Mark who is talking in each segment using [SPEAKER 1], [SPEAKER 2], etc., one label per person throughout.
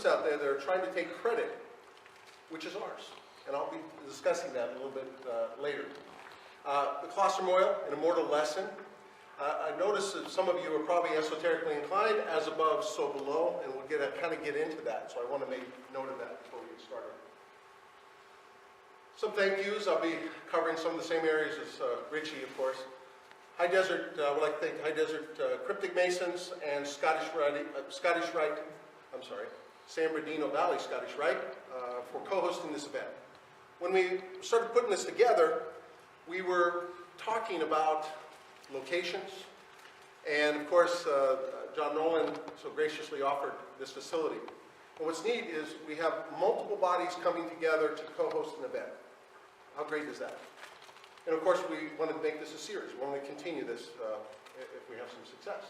[SPEAKER 1] groups out there that are trying to take credit, which is ours. And I'll be discussing that a little bit later. The Claustrum oil, an immortal lesson. I noticed that some of you are probably esoterically inclined, as above, so below, and we'll kind of get into that. So I want to make note of that before we get started. Some thank yous. I'll be covering some of the same areas as Richie, of course. High Desert, I would like to thank High Desert Cryptic Masons and San Bernardino Valley Scottish Rite for co-hosting this event. When we started putting this together, we were talking about locations, and of course, John Nolan so graciously offered this facility. And what's neat is we have multiple bodies coming together to co-host an event. How great is that? And of course, we want to make this a series. We want to continue this if we have some success.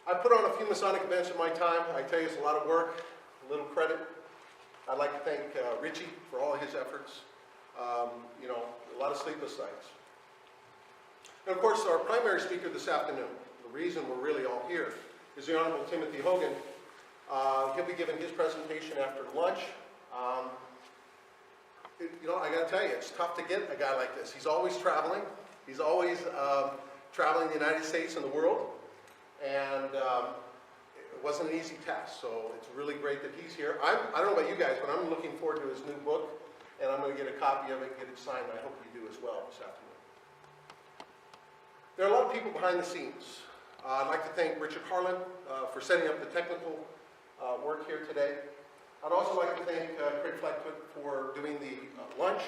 [SPEAKER 1] I put on a few Masonic events in my time. I tell you, it's a lot of work, a little credit. I'd like to thank Richie for all his efforts. You know, a lot of sleepless nights. And of course, our primary speaker this afternoon, the reason we're really all here, is the Honorable Timothy Hogan. He'll be giving his presentation after lunch. You know, I got to tell you, it's tough to get a guy like this. He's always traveling. He's always traveling the United States and the world. And it wasn't an easy task, so it's really great that he's here. I don't know about you guys, but I'm looking forward to his new book, and I'm going to get a copy of it and get it signed. I hope you do as well this afternoon. There are a lot of people behind the scenes. I'd like to thank Richard Harlan for setting up the technical work here today. I'd also like to thank Craig Flackfoot for doing the lunch.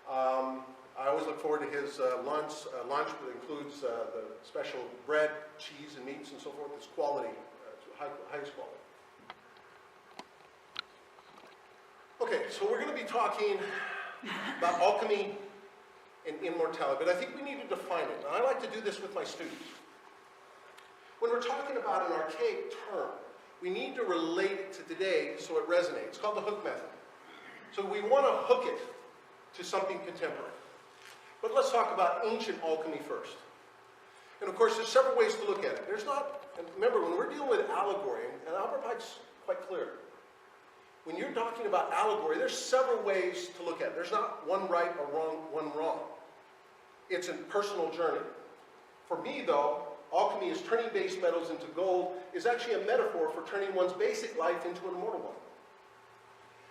[SPEAKER 1] I always look forward to his lunch. Lunch that includes the special bread, cheese, and meats and so forth. It's quality, highest quality. Okay, so we're going to be talking about alchemy and immortality, but I think we need to define it. And I like to do this with my students. When we're talking about an archaic term, we need to relate it to today so it resonates. It's called the hook method. So we want to hook it to something contemporary. But let's talk about ancient alchemy first. And of course, there's several ways to look at it. There's not, and remember, when we're dealing with allegory, and Albert Pike's quite clear, when you're talking about allegory, there's several ways to look at it. There's not one right or one wrong. It's a personal journey. For me, though, alchemy is turning base metals into gold is actually a metaphor for turning one's basic life into an immortal one.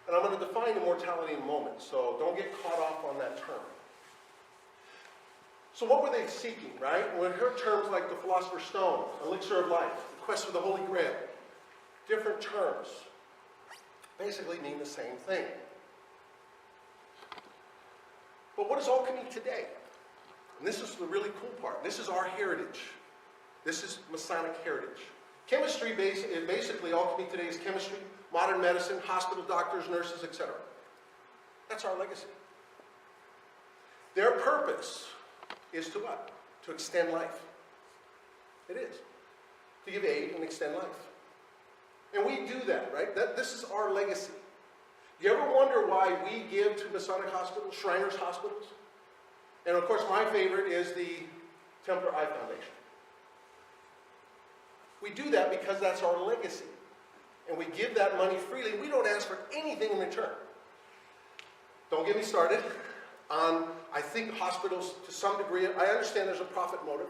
[SPEAKER 1] And I'm going to define immortality in a moment, so don't get caught off on that term. So what were they seeking, right? When we heard terms like the Philosopher's Stone, elixir of life, the quest for the Holy Grail, different terms basically mean the same thing. But what is alchemy today? And this is the really cool part. This is our heritage. This is Masonic heritage. Chemistry, basically alchemy today is chemistry, modern medicine, hospital doctors, nurses, etc. That's our legacy. Their purpose is to what? To extend life. It is. To give aid and extend life. And we do that, right? This is our legacy. Do you ever wonder why we give to Masonic hospitals, Shriners hospitals? And of course, my favorite is the Templar Eye Foundation. We do that because that's our legacy. And we give that money freely. We don't ask for anything in return. Don't get me started on, I think hospitals, to some degree, I understand there's a profit motive.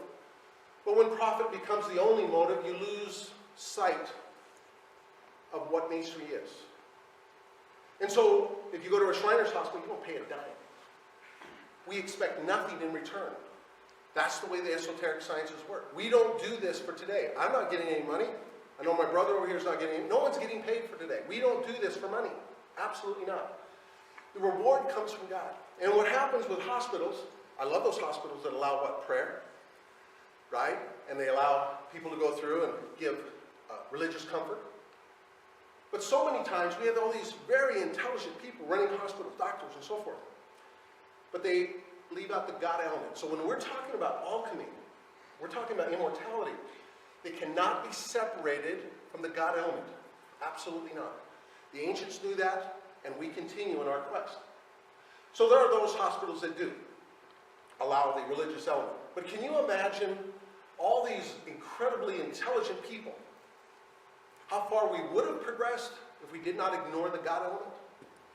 [SPEAKER 1] But when profit becomes the only motive, you lose sight of what masonry is. And so, if you go to a Shriners hospital, you don't pay a dime. We expect nothing in return. That's the way the esoteric sciences work. We don't do this for today. I'm not getting any money. I know my brother over here is not getting any. No one's getting paid for today. We don't do this for money. Absolutely not. The reward comes from God. And what happens with hospitals, I love those hospitals that allow what? Prayer, right? And they allow people to go through and give religious comfort. But so many times we have all these very intelligent people running hospitals, doctors, and so forth. But they leave out the God element. So when we're talking about alchemy, we're talking about immortality. They cannot be separated from the God element. Absolutely not. The ancients knew that, and we continue in our quest. So there are those hospitals that do allow the religious element. But can you imagine all these incredibly intelligent people how far we would have progressed if we did not ignore the God element?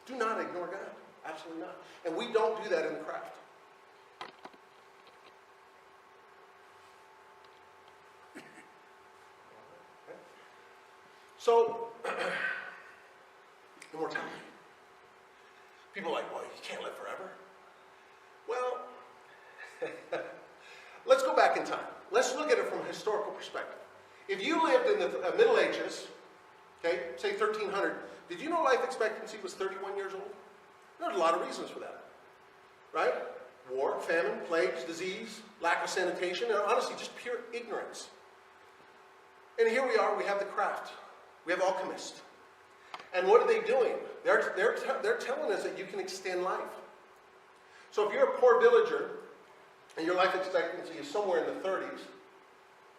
[SPEAKER 1] Do not ignore God. Absolutely not. And we don't do that in the craft. So, immortality. People are like, well, you can't live forever. Well, let's go back in time. Let's look at it from a historical perspective. If you lived in the Middle Ages, okay, say 1300, did you know life expectancy was 31 years old? There's a lot of reasons for that, right? War, famine, plagues, disease, lack of sanitation, and honestly, just pure ignorance. And here we are, we have the craft. We have alchemists. And what are they doing? They're telling us that you can extend life. So if you're a poor villager, and your life expectancy is somewhere in the 30s,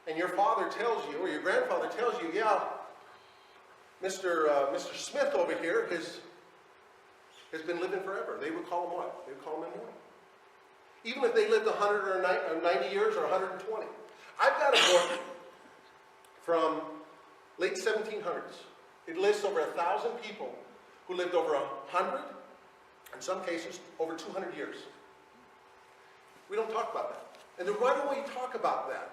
[SPEAKER 1] and your father tells you, or your grandfather tells you, yeah, Mr. Smith over here has been living forever. They would call him what? They would call him immortal. Even if they lived 100 or 90 years or 120. I've got a book from late 1700s. It lists over 1,000 people who lived over 100, in some cases, over 200 years. We don't talk about that. And then why don't we talk about that?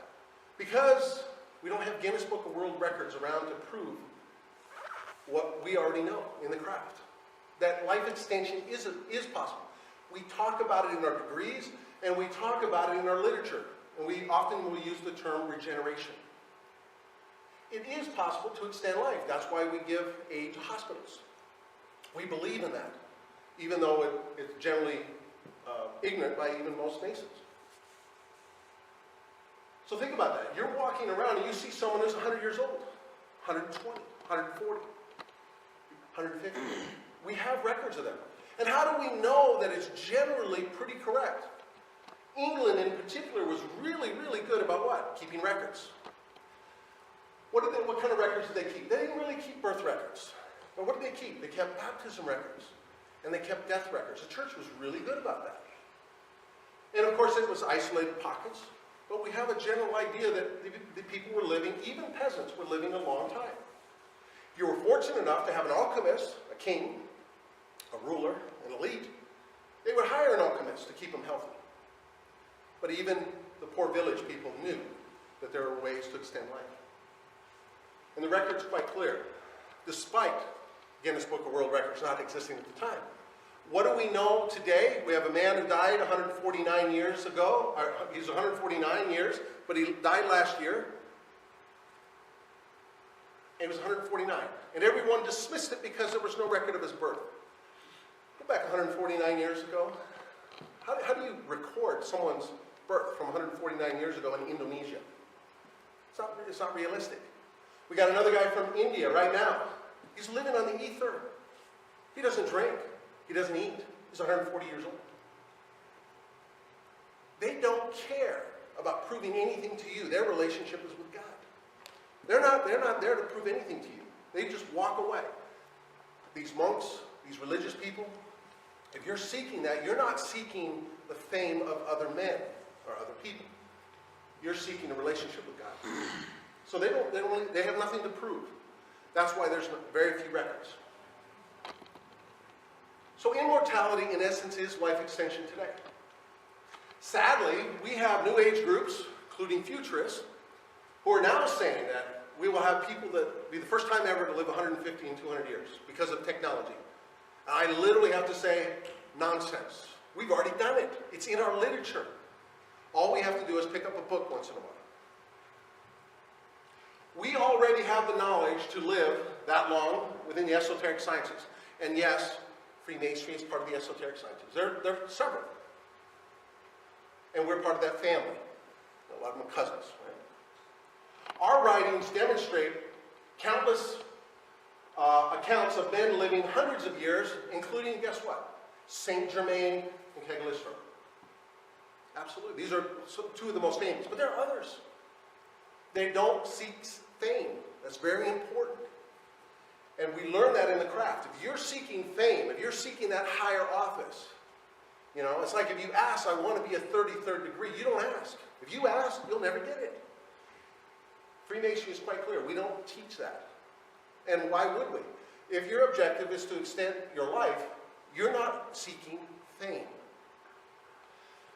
[SPEAKER 1] Because we don't have Guinness Book of World Records around to prove what we already know in the craft. That life extension is possible. We talk about it in our degrees, and we talk about it in our literature. And we often will use the term regeneration. It is possible to extend life. That's why we give aid to hospitals. We believe in that, even though it's generally ignorant by even most nations. So think about that. You're walking around and you see someone who's 100 years old, 120, 140, 150. We have records of them. And how do we know that it's generally pretty correct? England in particular was really, really good about what? Keeping records. What kind of records did they keep? They didn't really keep birth records. But what did they keep? They kept baptism records. And they kept death records. The church was really good about that. And of course it was isolated pockets. But we have a general idea that the people were living, even peasants were living a long time. If you were fortunate enough to have an alchemist, a king, a ruler, an elite, they would hire an alchemist to keep them healthy. But even the poor village people knew that there were ways to extend life. And the record's quite clear, despite Guinness Book of World Records not existing at the time. What do we know today? We have a man who died 149 years ago. He's 149 years, but he died last year. And he was 149. And everyone dismissed it because there was no record of his birth. Go back 149 years ago. How do you record someone's birth from 149 years ago in Indonesia? It's not realistic. We got another guy from India right now. He's living on the ether. He doesn't drink. He doesn't eat. He's 140 years old. They don't care about proving anything to you. Their relationship is with God. They're not there to prove anything to you. They just walk away. These monks, these religious people, if you're seeking that, you're not seeking the fame of other men or other people. You're seeking a relationship with God. So they have nothing to prove. That's why there's very few records. So immortality, in essence, is life extension today. Sadly, we have New Age groups, including futurists, who are now saying that we will have people that be the first time ever to live 150 and 200 years because of technology. And I literally have to say, nonsense. We've already done it. It's in our literature. All we have to do is pick up a book once in a while. We already have the knowledge to live that long within the esoteric sciences. And yes, Freemasonry is part of the esoteric sciences. There are several. And we're part of that family. A lot of them are cousins, right? Our writings demonstrate countless accounts of men living hundreds of years, including, guess what? Saint Germain and Cagliostro. Absolutely. These are two of the most famous. But there are others. They don't seek fame. That's very important. And we learn that in the craft. If you're seeking fame, if you're seeking that higher office, you know, it's like if you ask, I want to be a 33rd degree, you don't ask. If you ask, you'll never get it. Freemasonry is quite clear. We don't teach that. And why would we? If your objective is to extend your life, you're not seeking fame.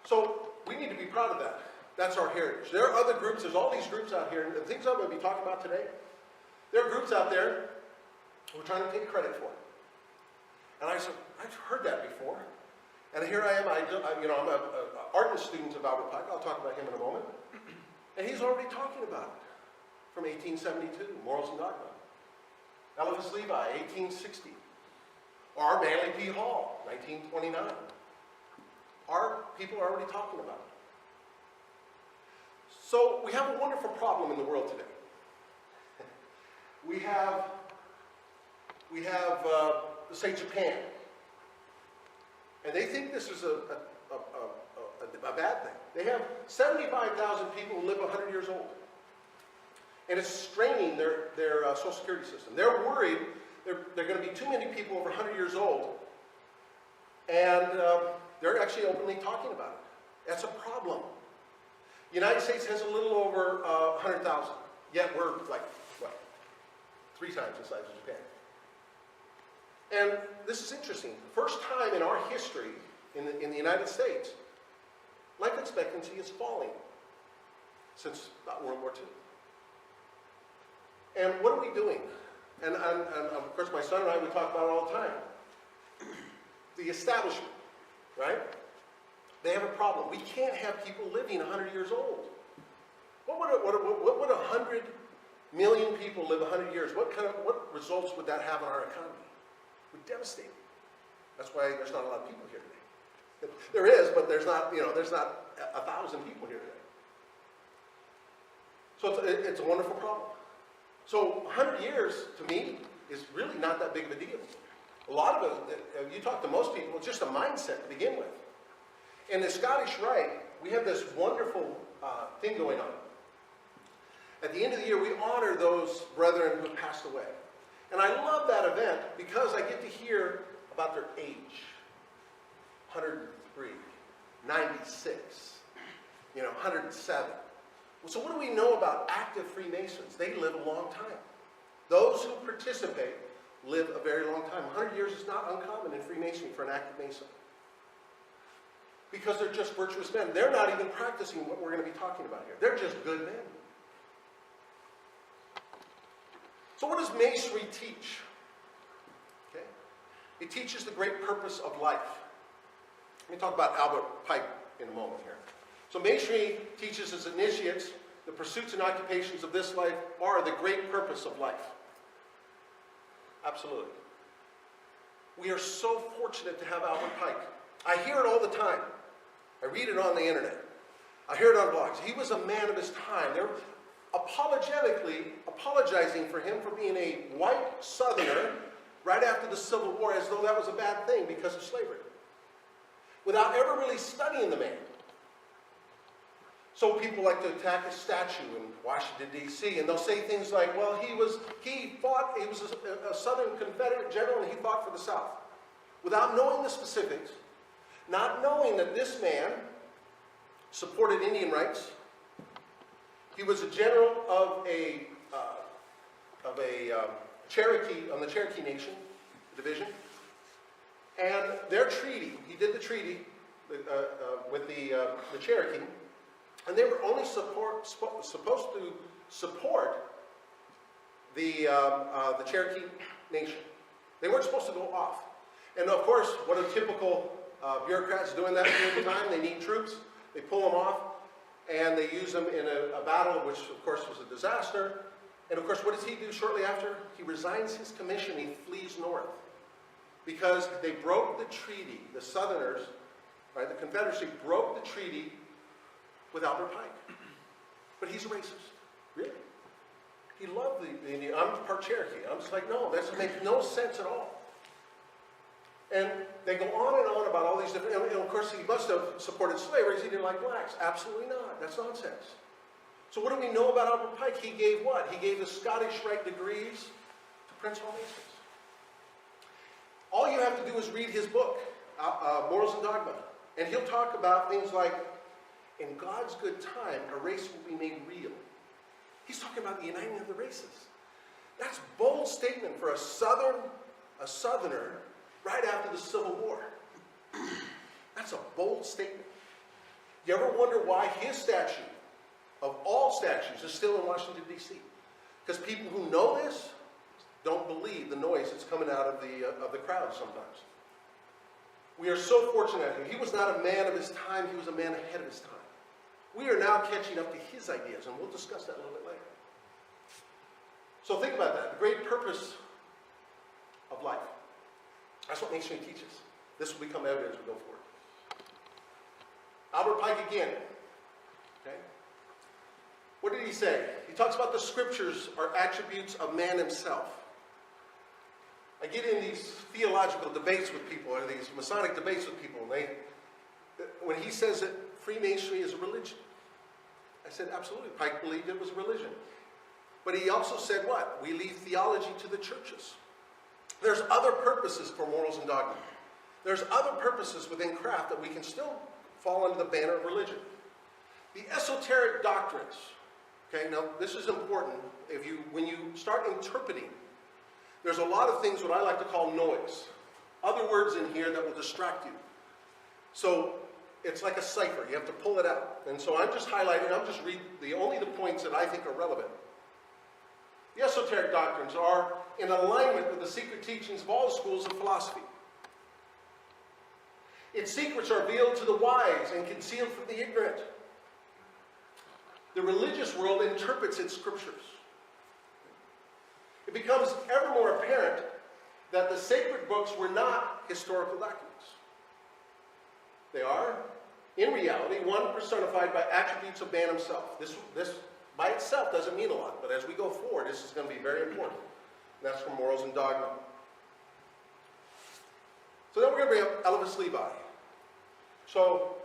[SPEAKER 1] So we need to be proud of that. That's our heritage. There are other groups. There's all these groups out here. And the things I'm going to be talking about today, there are groups out there who are trying to take credit for it. And I said, I've heard that before. And here I am. I'm an art student of Albert Pike. I'll talk about him in a moment. And he's already talking about it from 1872, Morals and Dogma. Eliphas Levi, 1860. Or Manly P. Hall, 1929. Our people are already talking about it. So we have a wonderful problem in the world today. We have say, Japan. And they think this is a bad thing. They have 75,000 people who live 100 years old. And it's straining their Social Security system. They're worried there are going to be too many people over 100 years old. And they're actually openly talking about it. That's a problem. The United States has a little over 100,000. Yet we're like, what, 3 times the size of Japan. And this is interesting. The first time in our history in the United States, life expectancy is falling since about World War II. And what are we doing? And of course, my son and I, we talk about it all the time. The establishment, right? They have a problem. We can't have people living 100 years old. What would 100 million people live 100 years? What results would that have on our economy? It would devastate. That's why there's not a lot of people here today. There is, but there's not 1,000 people here today. So it's a wonderful problem. So 100 years, to me, is really not that big of a deal. A lot of it, you talk to most people, it's just a mindset to begin with. In the Scottish Rite, we have this wonderful thing going on. At the end of the year, we honor those brethren who have passed away. And I love that event because I get to hear about their age. 103, 96, 107. So what do we know about active Freemasons? They live a long time. Those who participate live a very long time. 100 years is not uncommon in Freemasonry for an active Mason. Because they're just virtuous men. They're not even practicing what we're going to be talking about here. They're just good men. So what does Masonry teach? Okay. It teaches the great purpose of life. Let me talk about Albert Pike in a moment here. So Masonry teaches its initiates the pursuits and occupations of this life are the great purpose of life. Absolutely. We are so fortunate to have Albert Pike. I hear it all the time. I read it on the internet. I hear it on blogs. He was a man of his time. They're apologizing for him for being a white Southerner right after the Civil War as though that was a bad thing because of slavery, without ever really studying the man. So people like to attack his statue in Washington, D.C., and they'll say things like, well, he was a Southern Confederate general and he fought for the South. Without knowing the specifics, not knowing that this man supported Indian rights. He was a general of a Cherokee, on the Cherokee Nation division. And their treaty, he did the treaty with the Cherokee, and they were only supposed to support the Cherokee Nation. They weren't supposed to go off. And of course, what are typical bureaucrats do in that period of time? They need troops, they pull them off, and they use them in a battle, which of course was a disaster. And of course, what does he do shortly after? He resigns his commission, he flees north. Because they broke the treaty, the Southerners, right, the Confederacy broke the treaty with Albert Pike. But he's a racist. Really? He loved the Indian. I'm part Cherokee. I'm just like, no, that makes no sense at all. And they go on and on about all these different, and of course he must have supported slavery because he didn't like blacks. Absolutely not. That's nonsense. So what do we know about Albert Pike? He gave what? He gave the Scottish Rite degrees to Prince Hall Masons. All you have to do is read his book, Morals and Dogma. And he'll talk about things like, in God's good time, a race will be made real. He's talking about the uniting of the races. That's a bold statement for a Southerner right after the Civil War. That's a bold statement. You ever wonder why his statue, of all statues, is still in Washington, D.C.? Because people who know this don't believe the noise that's coming out of the crowd sometimes. We are so fortunate. He was not a man of his time. He was a man ahead of his time. We are now catching up to his ideas, and we'll discuss that a little bit later. So think about that. The great purpose of life. That's what Masonry teaches. This will become evident as we go forward. Albert Pike again. Okay? What did he say? He talks about the scriptures are attributes of man himself. I get in these theological debates with people, or these Masonic debates with people, and when he says that Freemasonry is a religion, I said, absolutely. Pike believed it was a religion. But he also said what? We leave theology to the churches. There's other purposes for morals and dogma. There's other purposes within craft that we can still fall under the banner of religion. The esoteric doctrines. Okay, now this is important. When you start interpreting, there's a lot of things what I like to call noise. Other words in here that will distract you. So it's like a cipher. You have to pull it out. And so I'm just highlighting, I'm just reading only the points that I think are relevant. The esoteric doctrines are in alignment with the secret teachings of all schools of philosophy. Its secrets are revealed to the wise and concealed from the ignorant. The religious world interprets its scriptures. It becomes ever more apparent that the sacred books were not historical documents. They are, in reality, one personified by attributes of man himself. This by itself doesn't mean a lot, but as we go forward, this is going to be very important. And that's from Morals and Dogma. So then we're going to bring up Elvis Levi. So,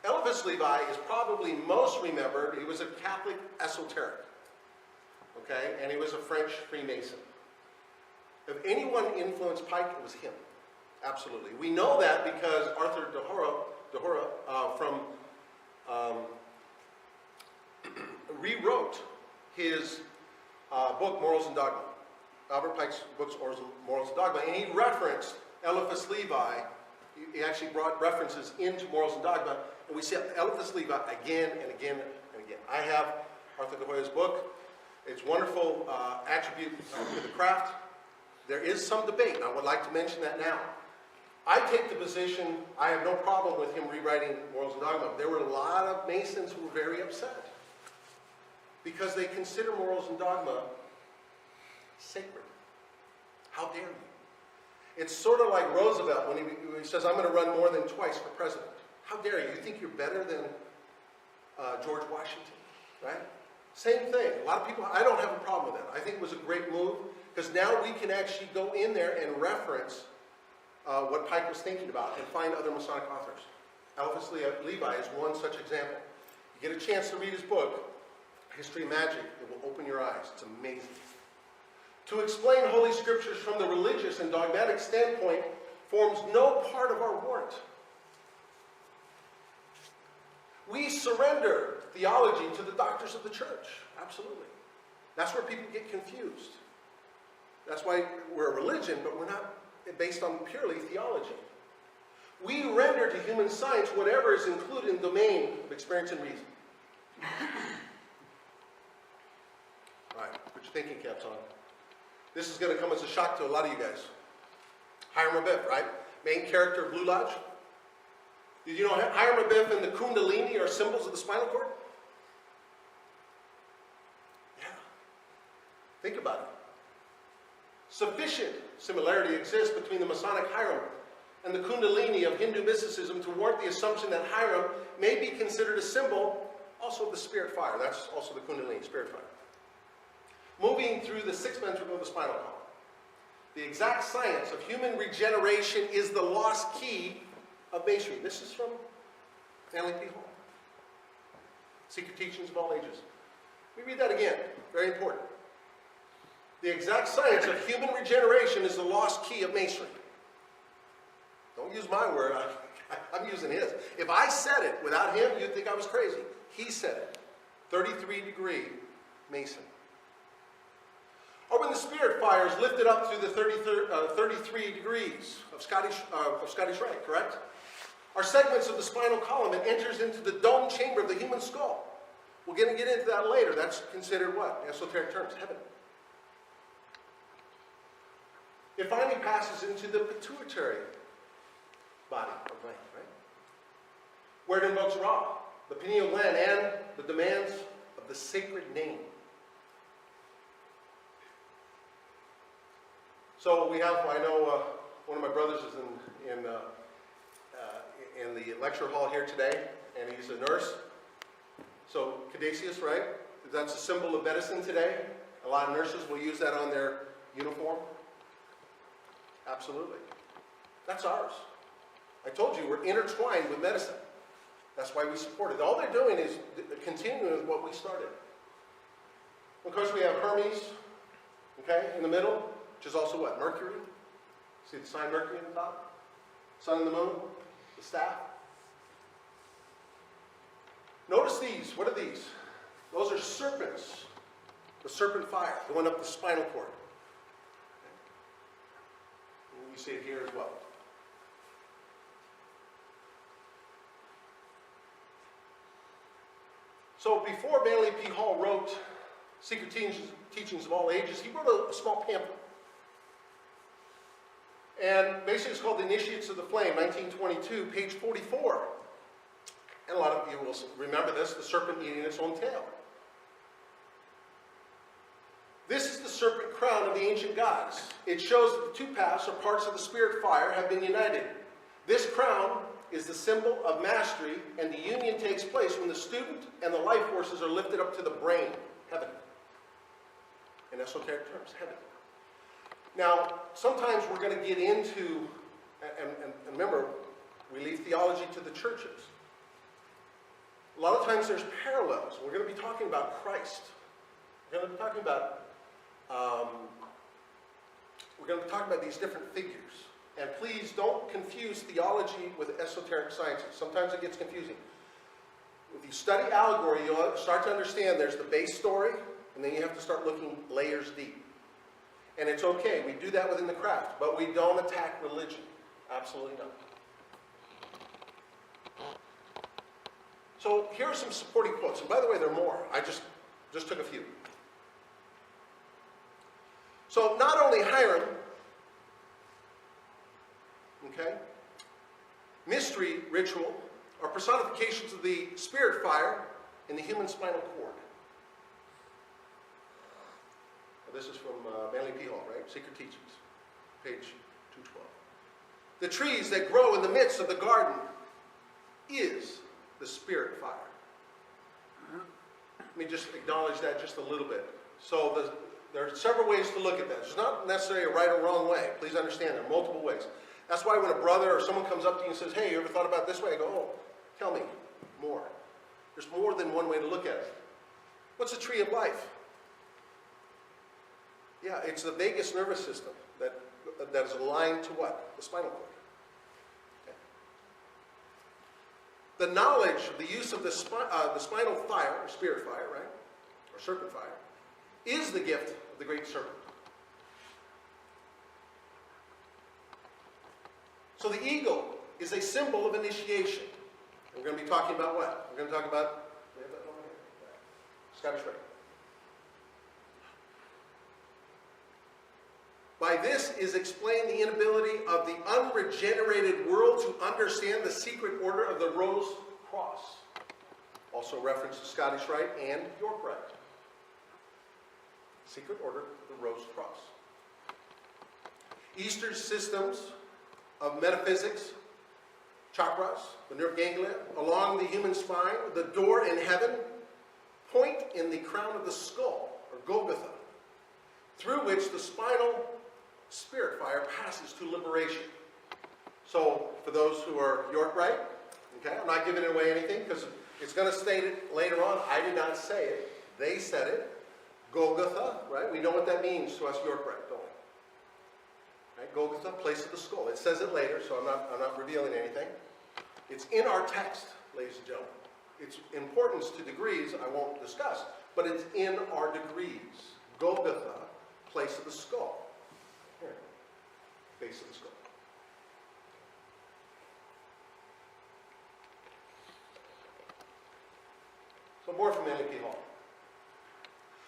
[SPEAKER 1] Elvis Levi is probably most remembered. He was a Catholic esoteric. Okay? And he was a French Freemason. If anyone influenced Pike, it was him. Absolutely. We know that because Arthur de Hora rewrote his book, Morals and Dogma. Albert Pike's book, Morals and Dogma. And he referenced Eliphas Levi. He actually brought references into Morals and Dogma. And we see Eliphas Levi again and again and again. I have Arthur de Hora's book. It's wonderful attribute to the craft. There is some debate. I would like to mention that now. I take the position, I have no problem with him rewriting Morals and Dogma. There were a lot of Masons who were very upset because they consider Morals and Dogma sacred. How dare you? It's sort of like Roosevelt when he says, I'm going to run more than twice for president. How dare you? You think you're better than George Washington, right? Same thing. A lot of people, I don't have a problem with that. I think it was a great move because now we can actually go in there and reference what Pike was thinking about and find other Masonic authors. Eliphas Levi is one such example. You get a chance to read his book, History of Magic. It will open your eyes. It's amazing. To explain Holy Scriptures from the religious and dogmatic standpoint forms no part of our warrant. We surrender theology to the doctors of the church. Absolutely. That's where people get confused. That's why we're a religion, but we're not based on purely theology. We render to human science whatever is included in the domain of experience and reason. All right, put your thinking caps on. This is going to come as a shock to a lot of you guys. Hiram Abiff, right? Main character of Blue Lodge. Did you know Hiram Abiff and the Kundalini are symbols of the spinal cord? Yeah. Think about it. Sufficient similarity exists between the Masonic Hiram and the Kundalini of Hindu mysticism to warrant the assumption that Hiram may be considered a symbol also of the spirit fire. That's also the Kundalini, spirit fire. Moving through the sixth ventricle of the spinal column. The exact science of human regeneration is the lost key of Masonry. This is from Stanley P. Hall. Secret Teachings of All Ages. We read that again. Very important. The exact science of human regeneration is the lost key of Masonry. Don't use my word. I'm using his. If I said it without him, you'd think I was crazy. He said it. 33-degree Mason. Or when the spirit fire is lifted up through the 33 degrees of Scottish Rite, correct? Are segments of the spinal column and enters into the dome chamber of the human skull. We're going to get into that later. That's considered what? In esoteric terms, heaven. It finally passes into the pituitary body or brain, right? Where it invokes Ra, the pineal gland, and the demands of the sacred name. So we have, I know one of my brothers is in the lecture hall here today, and he's a nurse. So caduceus, right? That's a symbol of medicine today. A lot of nurses will use that on their uniform. Absolutely. That's ours. I told you, we're intertwined with medicine. That's why we support it. All they're doing is continuing with what we started. Of course, we have Hermes, okay, in the middle, which is also what? Mercury. See the sign Mercury in the top? Sun and the moon, the staff. Notice these. What are these? Those are serpents. The serpent fire going up the spinal cord. And you see it here as well. So before Manly P. Hall wrote Secret Teachings of All Ages, he wrote a small pamphlet. And basically it's called The Initiates of the Flame, 1922, page 44. And a lot of you will remember this, the serpent eating its own tail. This is the serpent crown of the ancient gods. It shows that the two paths or parts of the spirit fire have been united. This crown is the symbol of mastery, and the union takes place when the student and the life forces are lifted up to the brain, heaven. In esoteric terms, heaven. Now, sometimes we're going to get into, and remember, we leave theology to the churches. A lot of times there's parallels. We're going to be talking about Christ. We're going to be talking about these different figures. And please don't confuse theology with esoteric sciences. Sometimes it gets confusing. If you study allegory, you'll start to understand there's the base story, and then you have to start looking layers deep. And it's okay. We do that within the craft, but we don't attack religion. Absolutely not. So here are some supporting quotes. And by the way, there are more. I just took a few. So not only Hiram, okay, mystery, ritual, are personifications of the spirit fire in the human spinal cord. Now, this is from Manly P. Hall, right? Secret Teachings, page 212. The trees that grow in the midst of the garden is the spirit fire. Let me just acknowledge that just a little bit. So there are several ways to look at that. There's not necessarily a right or wrong way. Please understand there are multiple ways. That's why when a brother or someone comes up to you and says, hey, you ever thought about it this way? I go, oh, tell me more. There's more than one way to look at it. What's a tree of life? Yeah, it's the vagus nervous system that is aligned to what? The spinal cord. Okay. The knowledge of the use of the spinal fire, or spirit fire, right? Or serpent fire, is the gift of the great serpent. So the eagle is a symbol of initiation. And we're going to be talking about what? We're going to talk about Scottish Rite. By this is explained the inability of the unregenerated world to understand the secret order of the Rose Cross. Also reference to Scottish Rite and York Rite. Secret order of the Rose Cross. Eastern systems of metaphysics, chakras, the nerve ganglia, along the human spine, the door in heaven, point in the crown of the skull, or Golgotha, through which the spinal spirit fire passes to liberation. So, for those who are York Rite, okay, I'm not giving away anything because it's going to state it later on. I did not say it. They said it. Golgotha, right? We know what that means to us York Rite, don't we? Right? Golgotha, place of the skull. It says it later, so I'm not revealing anything. It's in our text, ladies and gentlemen. Its importance to degrees I won't discuss, but it's in our degrees. Golgotha, place of the skull. Here, base of the skull. So more from Enki Hall.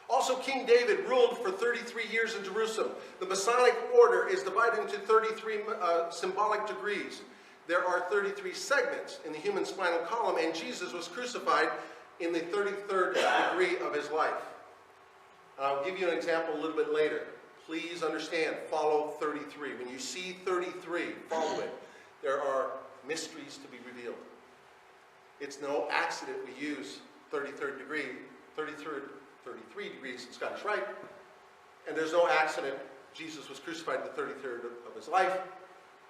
[SPEAKER 1] Also, King David ruled for 33 years in Jerusalem. The Masonic order is divided into 33 symbolic degrees. There are 33 segments in the human spinal column, and Jesus was crucified in the 33rd degree of his life. I'll give you an example a little bit later. Please understand, follow 33. When you see 33, follow it. There are mysteries to be revealed. It's no accident we use 33rd degree, 33 degrees in Scottish Rite, and there's no accident Jesus was crucified the 33rd of his life,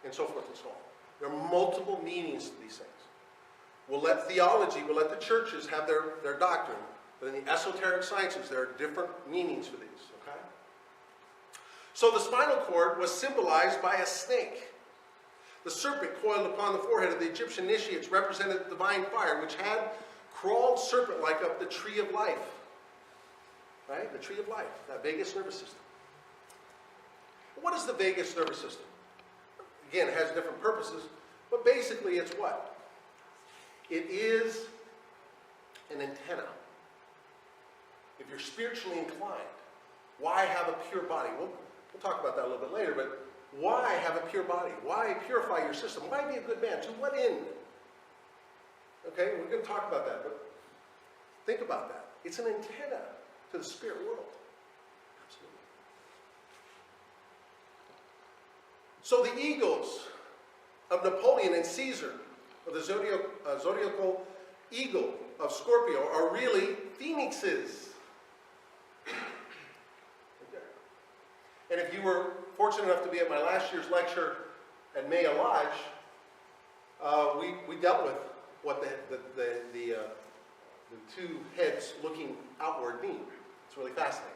[SPEAKER 1] and so forth and so on. There are multiple meanings to these things. We'll let theology, we'll let the churches have their doctrine, but in the esoteric sciences, there are different meanings for these, okay? So the spinal cord was symbolized by a snake. The serpent coiled upon the forehead of the Egyptian initiates represented the divine fire, which had crawled serpent-like up the tree of life. Right? The tree of life, that vagus nervous system. What is the vagus nervous system? Again, it has different purposes, but basically it's what? It is an antenna. If you're spiritually inclined, why have a pure body? We'll talk about that a little bit later, but why have a pure body? Why purify your system? Why be a good man? To what end? Okay, we're going to talk about that, but think about that. It's an antenna to the spirit world. Absolutely. So the eagles of Napoleon and Caesar, of the zodiacal eagle of Scorpio, are really phoenixes. Okay. And if you were fortunate enough to be at my last year's lecture at Maya Lodge, we dealt with what the two heads looking outward mean. It's really fascinating.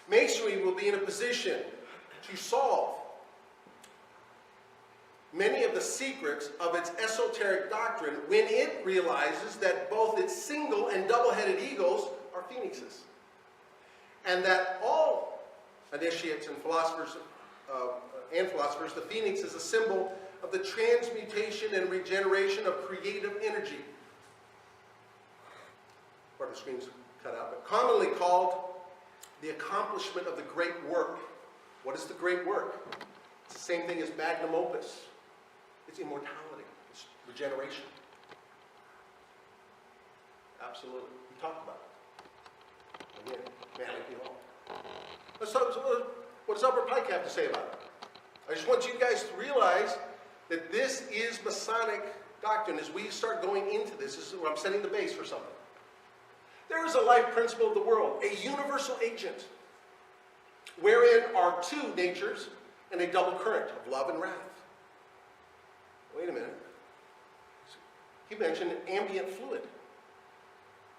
[SPEAKER 1] Masonry will be in a position to solve many of the secrets of its esoteric doctrine when it realizes that both its single and double-headed eagles are phoenixes. And that all initiates and philosophers, the phoenix is a symbol of the transmutation and regeneration of creative energy. Part of the screen's cut out, but commonly called the accomplishment of the great work. What is the great work? It's the same thing as magnum opus. It's immortality. It's regeneration. Absolutely. We talked about it. Again, Manatee Hall. What does Upper Pike have to say about it? I just want you guys to realize that this is Masonic doctrine. As we start going into this is where I'm setting the base for something. There is a life principle of the world, a universal agent, wherein are two natures and a double current of love and wrath. Wait a minute. He mentioned ambient fluid.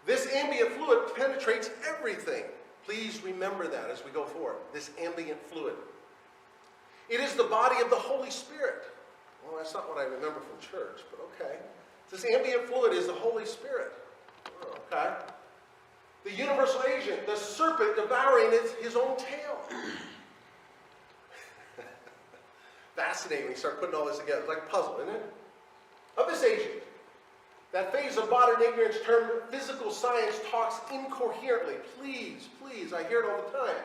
[SPEAKER 1] This ambient fluid penetrates everything. Please remember that as we go forward. This ambient fluid. It is the body of the Holy Spirit. Well, that's not what I remember from church, but okay. This ambient fluid is the Holy Spirit. Okay. The universal agent, the serpent devouring his own tail. Fascinating when you start putting all this together. It's like a puzzle, isn't it? Of this agent, that phase of modern ignorance termed physical science talks incoherently. Please, please, I hear it all the time.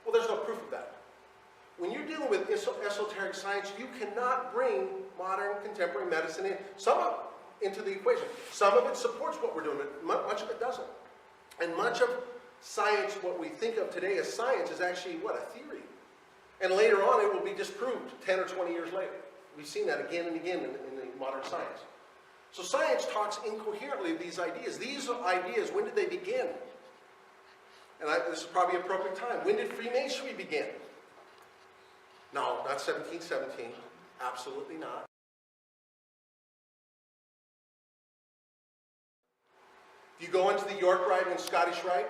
[SPEAKER 1] Well, there's no proof of that. When you're dealing with esoteric science, you cannot bring modern contemporary medicine into the equation. Some of it supports what we're doing, but much of it doesn't. And much of science, what we think of today as science, is actually, what, a theory. And later on, it will be disproved 10 or 20 years later. We've seen that again and again in the modern science. So science talks incoherently of these ideas. These ideas, when did they begin? And this is probably an appropriate time. When did Freemasonry begin? No, not 1717. Absolutely not. If you go into the York Rite and Scottish Rite,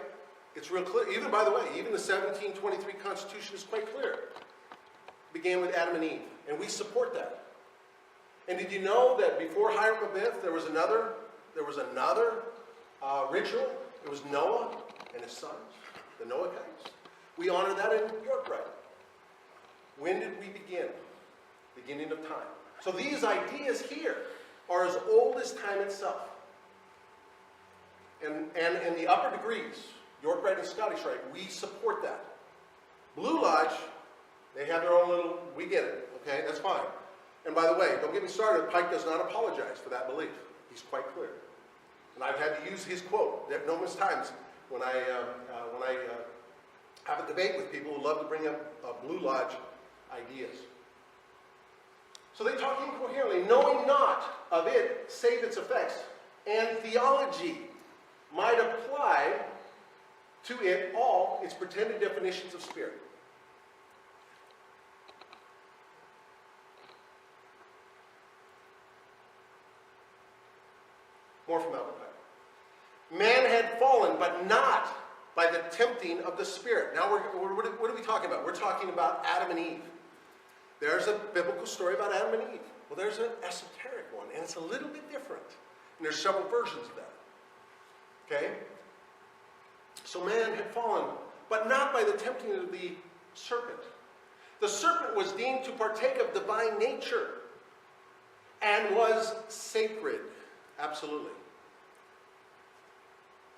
[SPEAKER 1] it's real clear. Even, by the way, even the 1723 Constitution is quite clear. It began with Adam and Eve, and we support that. And did you know that before Hiram Abiff, there was another ritual? It was Noah and his sons, the Noachites, We honor that in York Rite. When did we begin? Beginning of time. So these ideas here are as old as time itself. And in the upper degrees, York Rite and Scottish Rite, we support that. Blue Lodge, they have their own little, we get it, okay, that's fine. And by the way, don't get me started, Pike does not apologize for that belief. He's quite clear. And I've had to use his quote numerous times when I have a debate with people who love to bring up Blue Lodge ideas. So they talk incoherently, knowing not of it, save its effects, and theology might apply to it all its pretended definitions of spirit. More from Albert Pike. Man had fallen, but not by the tempting of the Spirit. Now, what are we talking about? We're talking about Adam and Eve. There's a biblical story about Adam and Eve. Well, there's an esoteric one, and it's a little bit different. And there's several versions of that. Okay? So man had fallen, but not by the tempting of the serpent. The serpent was deemed to partake of divine nature and was sacred. Absolutely.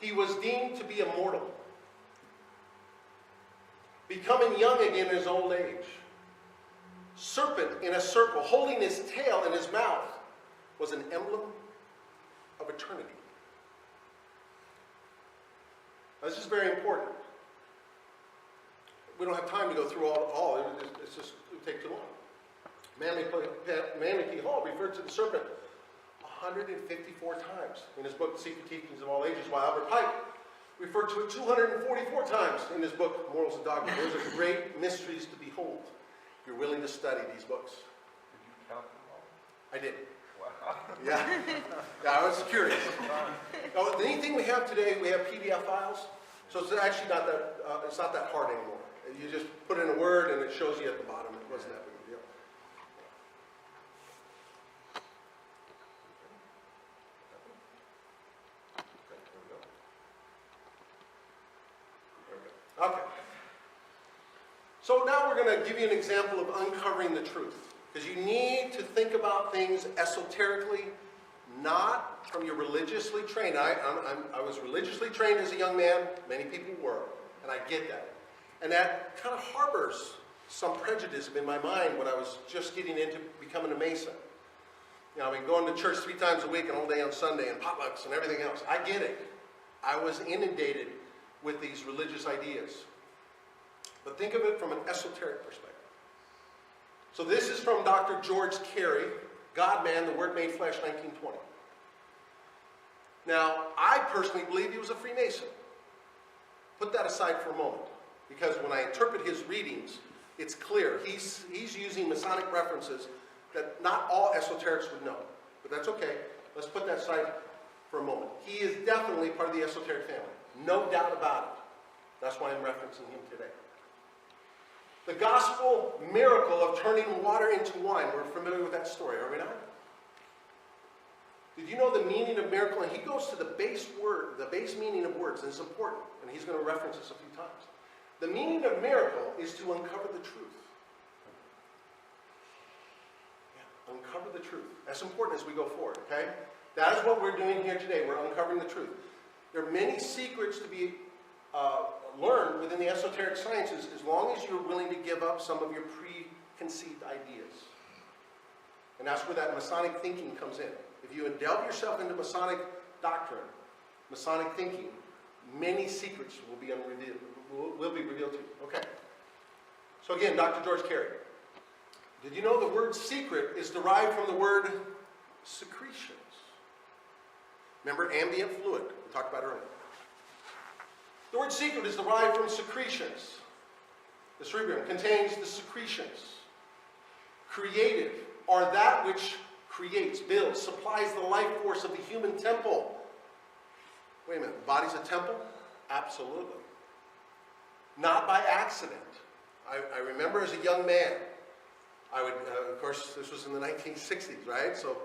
[SPEAKER 1] He was deemed to be immortal, becoming young again in his old age. Serpent in a circle, holding his tail in his mouth, was an emblem of eternity. Now, this is very important. We don't have time to go through all. It would take too long. Manly P. Hall referred to the serpent 154 times in his book, The Secret Teachings of All Ages, while Albert Pike referred to it 244 times in his book, Morals and Dogma. Those are great mysteries to behold. If you're willing to study these books.
[SPEAKER 2] Did you count them all?
[SPEAKER 1] I did.
[SPEAKER 2] Wow.
[SPEAKER 1] Yeah, I was curious. Now, anything we have today, we have PDF files, so it's actually not that, it's not that hard anymore. You just put in a word and it shows you at the bottom. It wasn't that big a deal. Okay. So now we're going to give you an example of uncovering the truth. Because you need to think about things esoterically, not from your religiously trained. I was religiously trained as a young man. Many people were. And I get that. And that kind of harbors some prejudice in my mind when I was just getting into becoming a Mason. You know, I mean, going to church 3 times a week and all day on Sunday and potlucks and everything else. I get it. I was inundated with these religious ideas. But think of it from an esoteric perspective. So this is from Dr. George Carey, God-Man, the Word Made Flesh, 1920. Now, I personally believe he was a Freemason. Put that aside for a moment. Because when I interpret his readings, it's clear. He's using Masonic references that not all esoterics would know. But that's okay. Let's put that aside for a moment. He is definitely part of the esoteric family. No doubt about it. That's why I'm referencing him today. The gospel miracle of turning water into wine. We're familiar with that story, are we not? Did you know the meaning of miracle? And he goes to the base word, the base meaning of words, and it's important. And he's going to reference this a few times. The meaning of miracle is to uncover the truth. Yeah, uncover the truth. That's important as we go forward, okay? That is what we're doing here today. We're uncovering the truth. There are many secrets to be learned within the esoteric sciences as long as you're willing to give up some of your preconceived ideas. And that's where that Masonic thinking comes in. If you delve yourself into Masonic doctrine, Masonic thinking, many secrets will be revealed to you. Okay. So again, Dr. George Carey. Did you know the word secret is derived from the word secretions? Remember ambient fluid we talked about earlier. The word secret is derived from secretions. The cerebrum contains the secretions. Creative are that which creates, builds, supplies the life force of the human temple. Wait a minute, the body's a temple? Absolutely. Not by accident. I remember as a young man, I would, of course, this was in the 1960s, right? So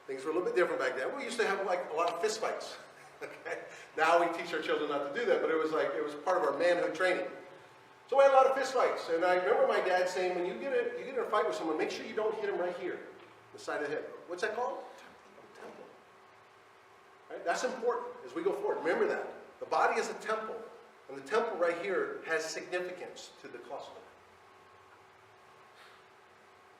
[SPEAKER 1] things were a little bit different back then. We used to have like a lot of fist fights. Okay? Now we teach our children not to do that, but it was part of our manhood training. So we had a lot of fist fights, and I remember my dad saying, when you get in a fight with someone, make sure you don't hit him right here, the side of the head. What's that called? Temple. Right? That's important as we go forward. Remember that. The body is a temple, and the temple right here has significance to the Claustrum.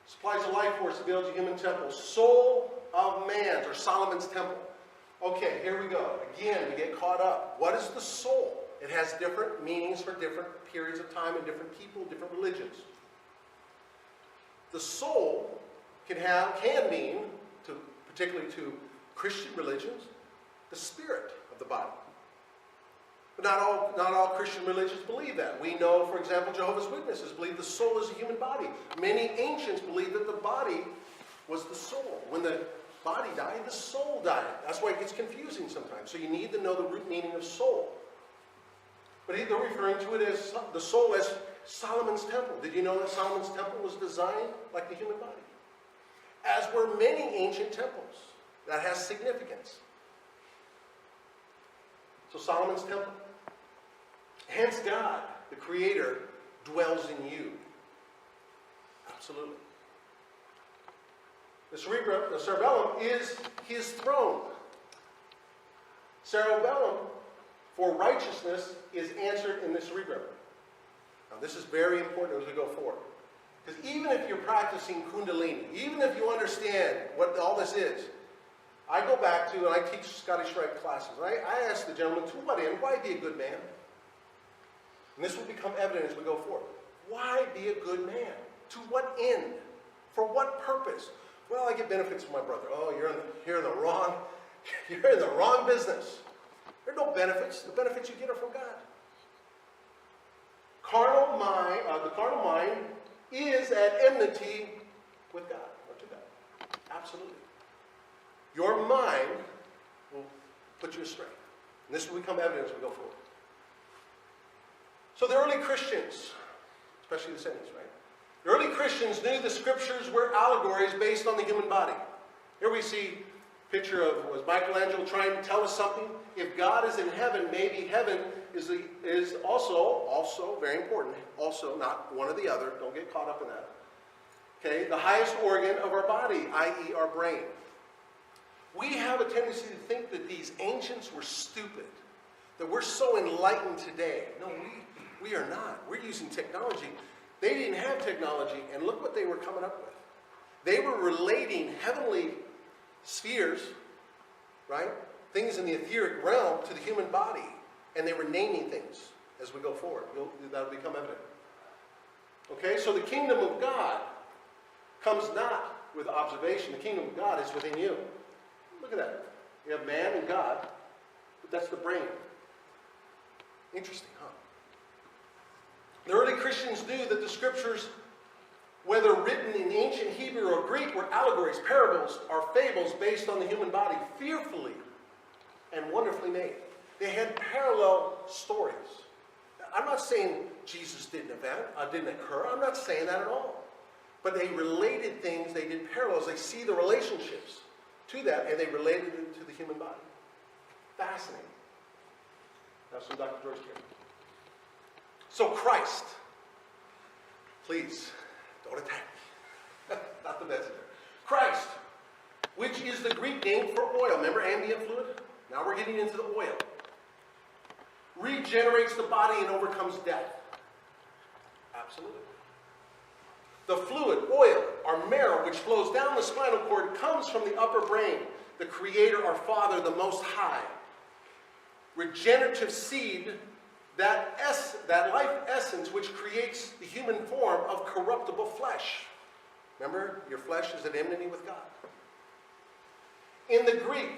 [SPEAKER 1] Supplies the life force to build a human temple. Soul of man's, or Solomon's temple. Okay, here we go. Again, we get caught up. What is the soul? It has different meanings for different periods of time and different people, different religions. The soul can mean, particularly to Christian religions, the spirit of the body. But not all Christian religions believe that. We know, for example, Jehovah's Witnesses believe the soul is a human body. Many ancients believed that the body was the soul. When the body died, the soul died. That's why it gets confusing sometimes. So you need to know the root meaning of soul. But they're referring to it as the soul as Solomon's temple. Did you know that Solomon's temple was designed like the human body? As were many ancient temples. That has significance. So Solomon's temple. Hence God, the Creator, dwells in you. Absolutely. The cerebellum is his throne. Cerebellum for righteousness is answered in the cerebrum. Now this is very important as we go forward. Because even if you're practicing Kundalini, even if you understand what all this is, I go back to, and I teach Scottish Rite classes, and I ask the gentleman, to what end? Why be a good man? And this will become evident as we go forward. Why be a good man? To what end? For what purpose? Well, I get benefits from my brother. Oh, you're in the wrong business. There are no benefits. The benefits you get are from God. The carnal mind is at enmity with God, or to God. Absolutely. Your mind will put you astray. And this will become evident as we go forward. So the early Christians, especially the saints, right? The early Christians knew the scriptures were allegories based on the human body. Here we see a picture of, was Michelangelo trying to tell us something? If God is in heaven, maybe heaven is also very important, also not one or the other, don't get caught up in that. Okay, the highest organ of our body, i.e. our brain. We have a tendency to think that these ancients were stupid, that we're so enlightened today. No, we are not. We're using technology. They didn't have technology, and look what they were coming up with. They were relating heavenly spheres, right? Things in the etheric realm to the human body, and they were naming things as we go forward. That'll become evident. Okay, so the kingdom of God comes not with observation. The kingdom of God is within you. Look at that. You have man and God, but that's the brain. Interesting, huh? The early Christians knew that the scriptures, whether written in ancient Hebrew or Greek, were allegories, parables, or fables based on the human body, fearfully and wonderfully made. They had parallel stories. I'm not saying Jesus didn't occur. I'm not saying that at all. But they related things, they did parallels. They see the relationships to that, and they related it to the human body. Fascinating. That's from Dr. George Carey. So Christ, please, don't attack me. Not the messenger. Christ, which is the Greek name for oil. Remember ambient fluid? Now we're getting into the oil. Regenerates the body and overcomes death. Absolutely. The fluid, oil, or marrow, which flows down the spinal cord, comes from the upper brain, the Creator, our Father, the Most High. Regenerative seed, that life essence which creates the human form of corruptible flesh. Remember, your flesh is at enmity with God. In the Greek,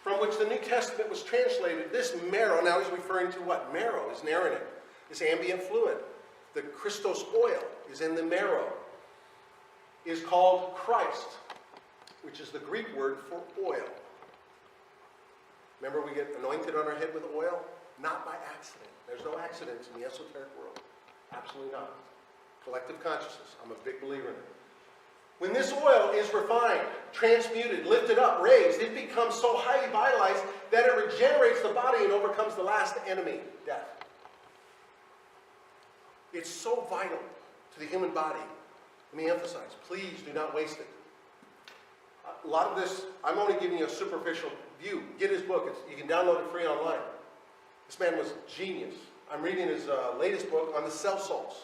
[SPEAKER 1] from which the New Testament was translated, this marrow, now he's referring to what? Marrow is narrative. This ambient fluid. The Christos oil is in the marrow. Is called Christ, which is the Greek word for oil. Remember, we get anointed on our head with oil? Not by accident. There's no accidents in the esoteric world. Absolutely not. Collective consciousness. I'm a big believer in it. When this oil is refined, transmuted, lifted up, raised, it becomes so highly vitalized that it regenerates the body and overcomes the last enemy, death. It's so vital to the human body. Let me emphasize, please do not waste it. A lot of this, I'm only giving you a superficial view. Get his book. You can download it free online. This man was genius. I'm reading his latest book on the cell salts.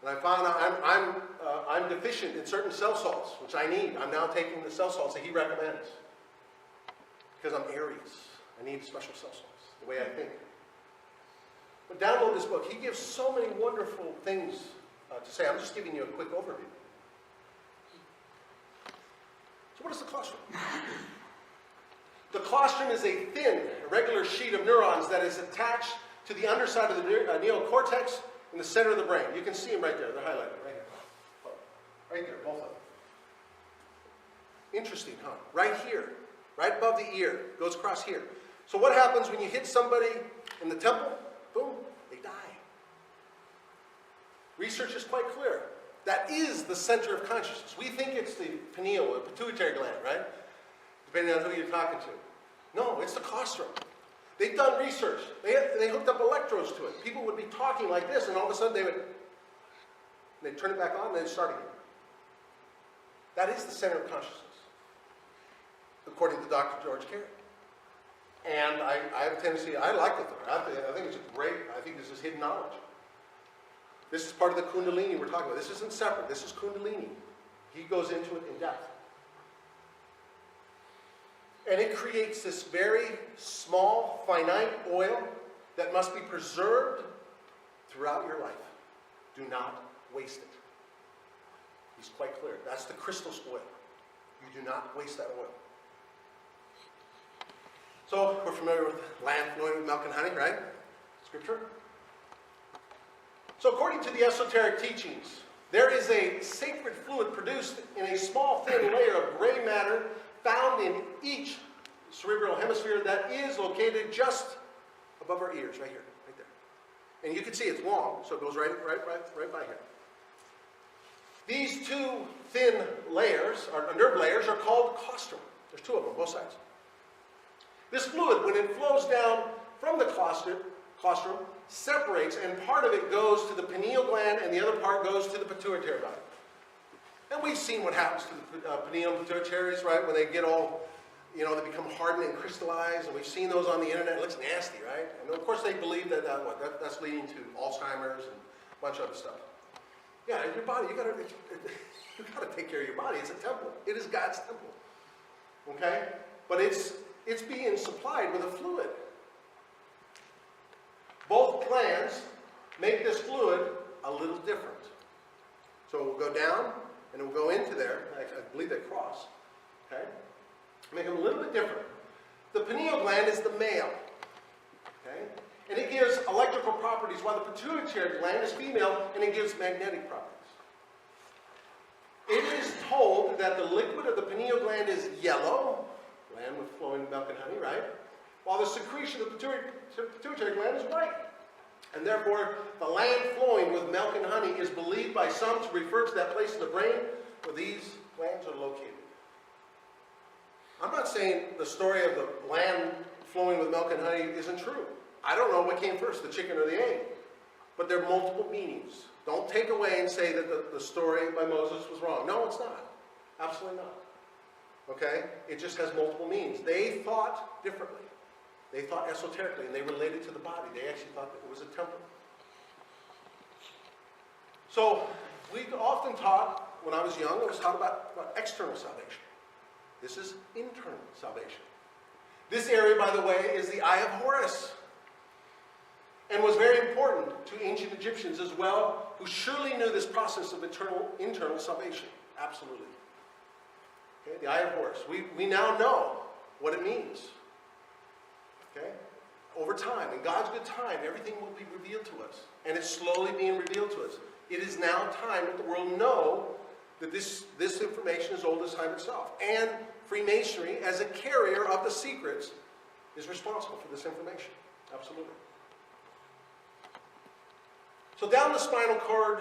[SPEAKER 1] And I found out I'm deficient in certain cell salts, which I need. I'm now taking the cell salts that he recommends. Because I'm Aries. I need special cell salts, the way I think. But download this book. He gives so many wonderful things to say. I'm just giving you a quick overview. So what is the claustrum? The claustrum is a thin, irregular sheet of neurons that is attached to the underside of the neocortex in the center of the brain. You can see them right there. They're highlighted right here. Right there, both of them. Interesting, huh? Right here, right above the ear, goes across here. So what happens when you hit somebody in the temple? Boom, they die. Research is quite clear. That is the center of consciousness. We think it's the pineal, the pituitary gland, right? Depending on who you're talking to. No, it's the claustrum. They've done research. They hooked up electrodes to it. People would be talking like this, and all of a sudden they'd turn it back on, and they'd start again. That is the center of consciousness, according to Dr. George Carey. And I have a tendency, I like the theory. I think it's great. I think this is hidden knowledge. This is part of the Kundalini we're talking about. This isn't separate. This is Kundalini. He goes into it in depth. And it creates this very small, finite oil that must be preserved throughout your life. Do not waste it. He's quite clear. That's the Christos oil. You do not waste that oil. So, we're familiar with land flowing with milk and honey, right? Scripture. So, according to the esoteric teachings, there is a sacred fluid produced in a small, thin layer of gray matter found in each cerebral hemisphere that is located just above our ears, right here, right there. And you can see it's long, so it goes right by here. These two thin layers, or nerve layers, are called claustrum. There's two of them, both sides. This fluid, when it flows down from the claustrum, separates, and part of it goes to the pineal gland, and the other part goes to the pituitary gland. And we've seen what happens to the pineal and pituitaries, right? When they get all, they become hardened and crystallized, and we've seen those on the internet. It looks nasty, right? And of course they believe that's leading to Alzheimer's and a bunch of other stuff. Yeah, your body, you gotta take care of your body. It's a temple. It is God's temple. Okay? But it's being supplied with a fluid. Both glands make this fluid a little different. So it will go down, and it will go into there. I believe they cross. Okay? Make them a little bit different. The pineal gland is the male. Okay? And it gives electrical properties, while the pituitary gland is female, and it gives magnetic properties. It is told that the liquid of the pineal gland is yellow, gland with flowing milk and honey, right? While the secretion of the pituitary gland is white. And therefore, the land flowing with milk and honey is believed by some to refer to that place in the brain where these glands are located. I'm not saying the story of the land flowing with milk and honey isn't true. I don't know what came first, the chicken or the egg. But there are multiple meanings. Don't take away and say that the story by Moses was wrong. No, it's not. Absolutely not. Okay? It just has multiple meanings. They thought differently. They thought esoterically, and they related to the body. They actually thought that it was a temple. So, we often taught, when I was young, I was taught about external salvation. This is internal salvation. This area, by the way, is the Eye of Horus, and was very important to ancient Egyptians as well, who surely knew this process of internal salvation. Absolutely. Okay, the Eye of Horus. We now know what it means. Okay? Over time, in God's good time, everything will be revealed to us. And it's slowly being revealed to us. It is now time that the world know that this information is old as time itself. And Freemasonry, as a carrier of the secrets, is responsible for this information. Absolutely. So down the spinal cord,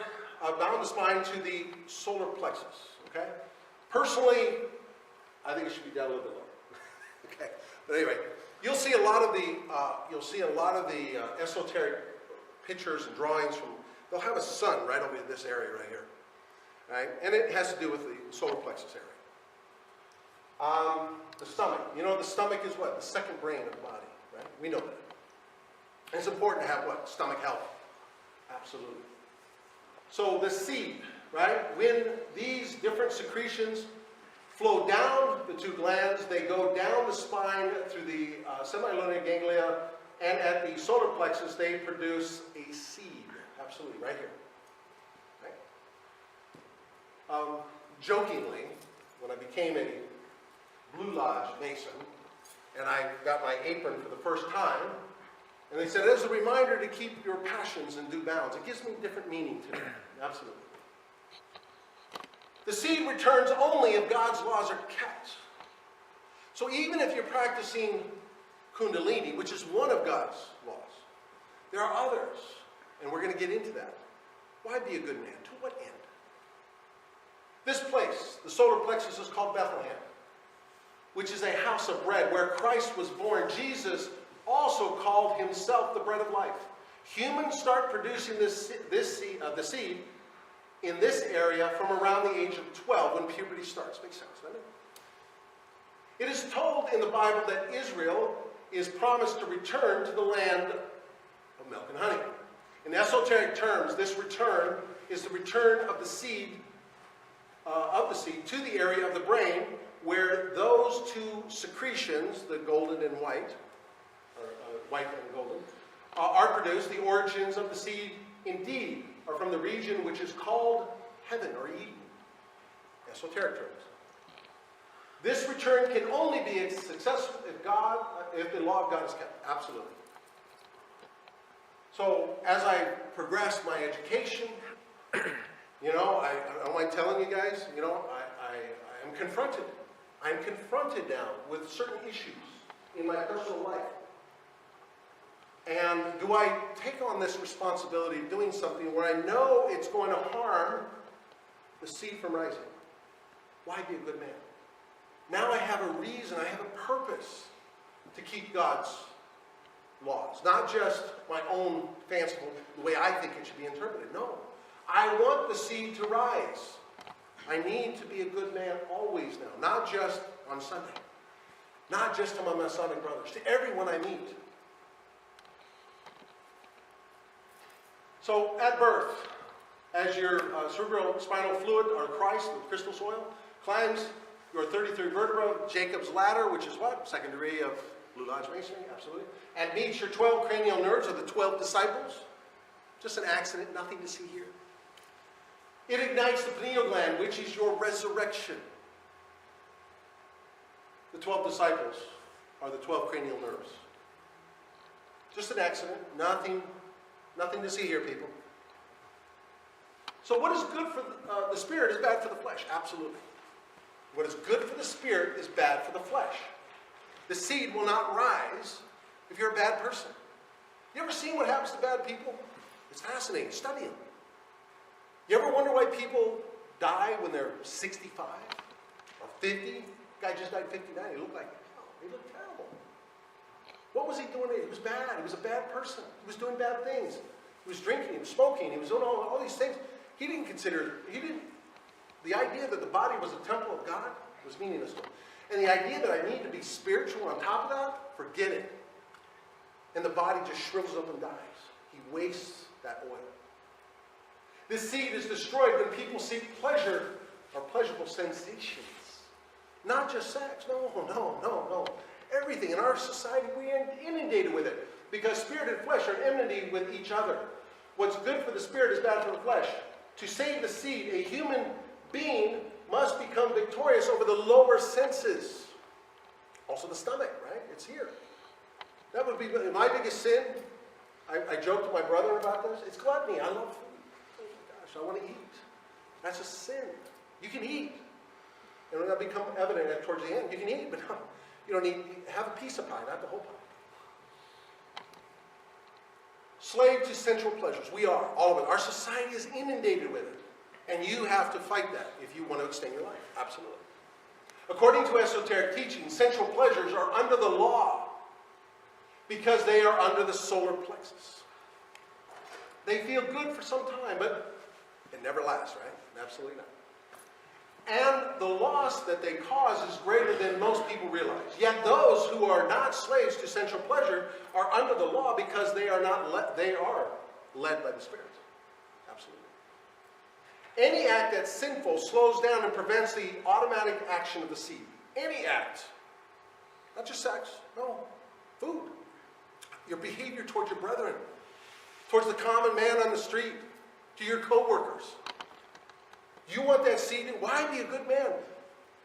[SPEAKER 1] down the spine to the solar plexus. Okay? Personally, I think it should be down a little bit lower. Okay? But anyway, you'll see a lot of the esoteric pictures and drawings from they'll have a sun right over this area right here. Right? And it has to do with the solar plexus area. The stomach. You know, the stomach is what? The second brain of the body. Right? We know that. And it's important to have what? Stomach health. Absolutely. So the seed, right? When these different secretions flow down the two glands, they go down the spine through the semilunar ganglia, and at the solar plexus, they produce a seed. Absolutely, right here. Right? Jokingly, when I became a Blue Lodge Mason, and I got my apron for the first time, and they said, as a reminder to keep your passions in due bounds. It gives me a different meaning today. Absolutely. The seed returns only if God's laws are kept. So even if you're practicing Kundalini, which is one of God's laws, there are others, and we're going to get into that. Why be a good man? To what end? This place, the solar plexus, is called Bethlehem, which is a house of bread where Christ was born. Jesus also called himself the bread of life. Humans start producing the seed in this area from around the age of 12 when puberty starts. Makes sense, doesn't it? It is told in the Bible that Israel is promised to return to the land of milk and honey. In esoteric terms, this return is the return of the seed to the area of the brain where those two secretions, the golden and white, white and golden, are produced. The origins of the seed, indeed, are from the region which is called heaven or Eden. Esoteric terms. This return can only be successful if the law of God is kept. Absolutely. So, as I progress my education, you know, I don't mind telling you guys, you know, I am confronted. I'm confronted now with certain issues in my personal life. And do I take on this responsibility of doing something where I know it's going to harm the seed from rising? Why be a good man? Now I have a reason, I have a purpose to keep God's laws. Not just my own fanciful, the way I think it should be interpreted. No. I want the seed to rise. I need to be a good man always now. Not just on Sunday. Not just to my Masonic brothers. To everyone I meet. So, at birth, as your cerebrospinal fluid, or Christ, the crystal soil, climbs your 33rd vertebra, Jacob's ladder, which is what? Second degree of Blue Lodge Masonry, absolutely. And meets your 12 cranial nerves, or the 12 disciples. Just an accident, nothing to see here. It ignites the pineal gland, which is your resurrection. The 12 disciples are the 12 cranial nerves. Just an accident, nothing to see here, people. So what is good for the spirit is bad for the flesh. Absolutely. What is good for the spirit is bad for the flesh. The seed will not rise if you're a bad person. You ever seen what happens to bad people? It's fascinating. Study them. You ever wonder why people die when they're 65 or 50? Guy just died 59. He looked like, he looked terrible. What was he doing? He was bad. He was a bad person. He was doing bad things. He was drinking. He was smoking. He was doing all these things. The idea that the body was a temple of God was meaningless to him. And the idea that I need to be spiritual on top of that, forget it. And the body just shrivels up and dies. He wastes that oil. This seed is destroyed when people seek pleasure or pleasurable sensations. Not just sex. No. Everything in our society, we are inundated with it. Because spirit and flesh are in enmity with each other. What's good for the spirit is bad for the flesh. To save the seed, a human being must become victorious over the lower senses. Also the stomach, right? It's here. That would be my biggest sin. I joked to my brother about this. It's gluttony. I love food. Oh my gosh, I want to eat. That's a sin. You can eat. And when that become evident towards the end, you can eat, but no, you don't need, have a piece of pie, not the whole pie. Slave to sensual pleasures. We are, all of it. Our society is inundated with it. And you have to fight that if you want to extend your life. Absolutely. According to esoteric teaching, sensual pleasures are under the law because they are under the solar plexus. They feel good for some time, but it never lasts, right? Absolutely not. And the loss that they cause is greater than most people realize. Yet those who are not slaves to sensual pleasure are under the law because they are led by the Spirit. Absolutely. Any act that's sinful slows down and prevents the automatic action of the seed. Any act. Not just sex. No. Food. Your behavior towards your brethren. Towards the common man on the street. To your co-workers. You want that seed? Why be a good man?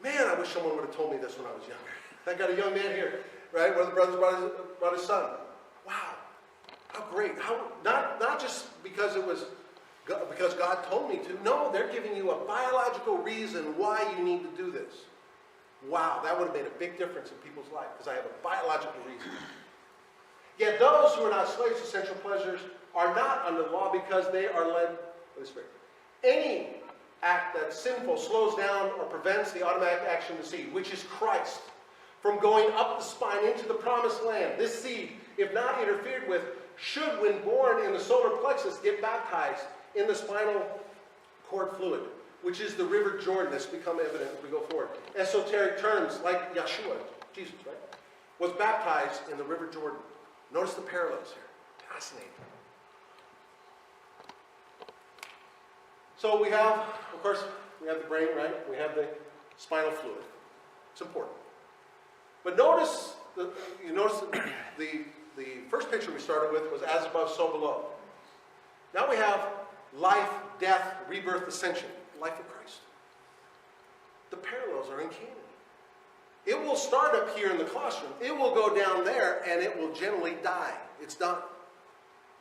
[SPEAKER 1] Man, I wish someone would have told me this when I was younger. I got a young man here, right? One of the brothers brought his son. Wow. How great. Not just because because God told me to. No, they're giving you a biological reason why you need to do this. Wow, that would have made a big difference in people's life because I have a biological reason. Yet those who are not slaves to sensual pleasures are not under the law because they are led by the Spirit. Any act that's sinful slows down or prevents the automatic action of the seed, which is Christ, from going up the spine into the promised land. This seed, if not interfered with, should, when born in the solar plexus, get baptized in the spinal cord fluid, which is the river Jordan. That's become evident as we go forward. Esoteric terms like Yeshua, Jesus, right, was baptized in the river Jordan. Notice the parallels here. Fascinating. So we have, of course, we have the brain, right? We have the spinal fluid. It's important. But notice, the first picture we started with was as above, so below. Now we have life, death, rebirth, ascension. Life of Christ. The parallels are uncanny. It will start up here in the claustrum. It will go down there, and it will generally die. It's done.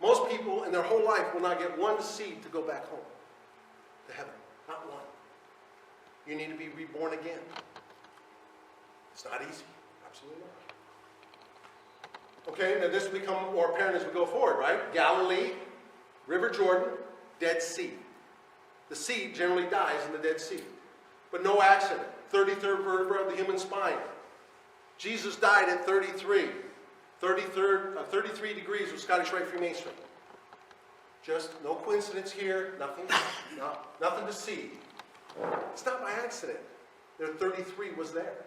[SPEAKER 1] Most people in their whole life will not get one seed to go back home to heaven. Not one. You need to be reborn again. It's not easy. Absolutely not. Okay, now this will become more apparent as we go forward, right? Galilee, River Jordan, Dead Sea. The seed generally dies in the Dead Sea. But no accident. 33rd vertebra of the human spine. Jesus died at 33. 33 degrees of Scottish Rite Freemasonry. Just no coincidence here. Nothing to see. It's not by accident. Their 33 was there.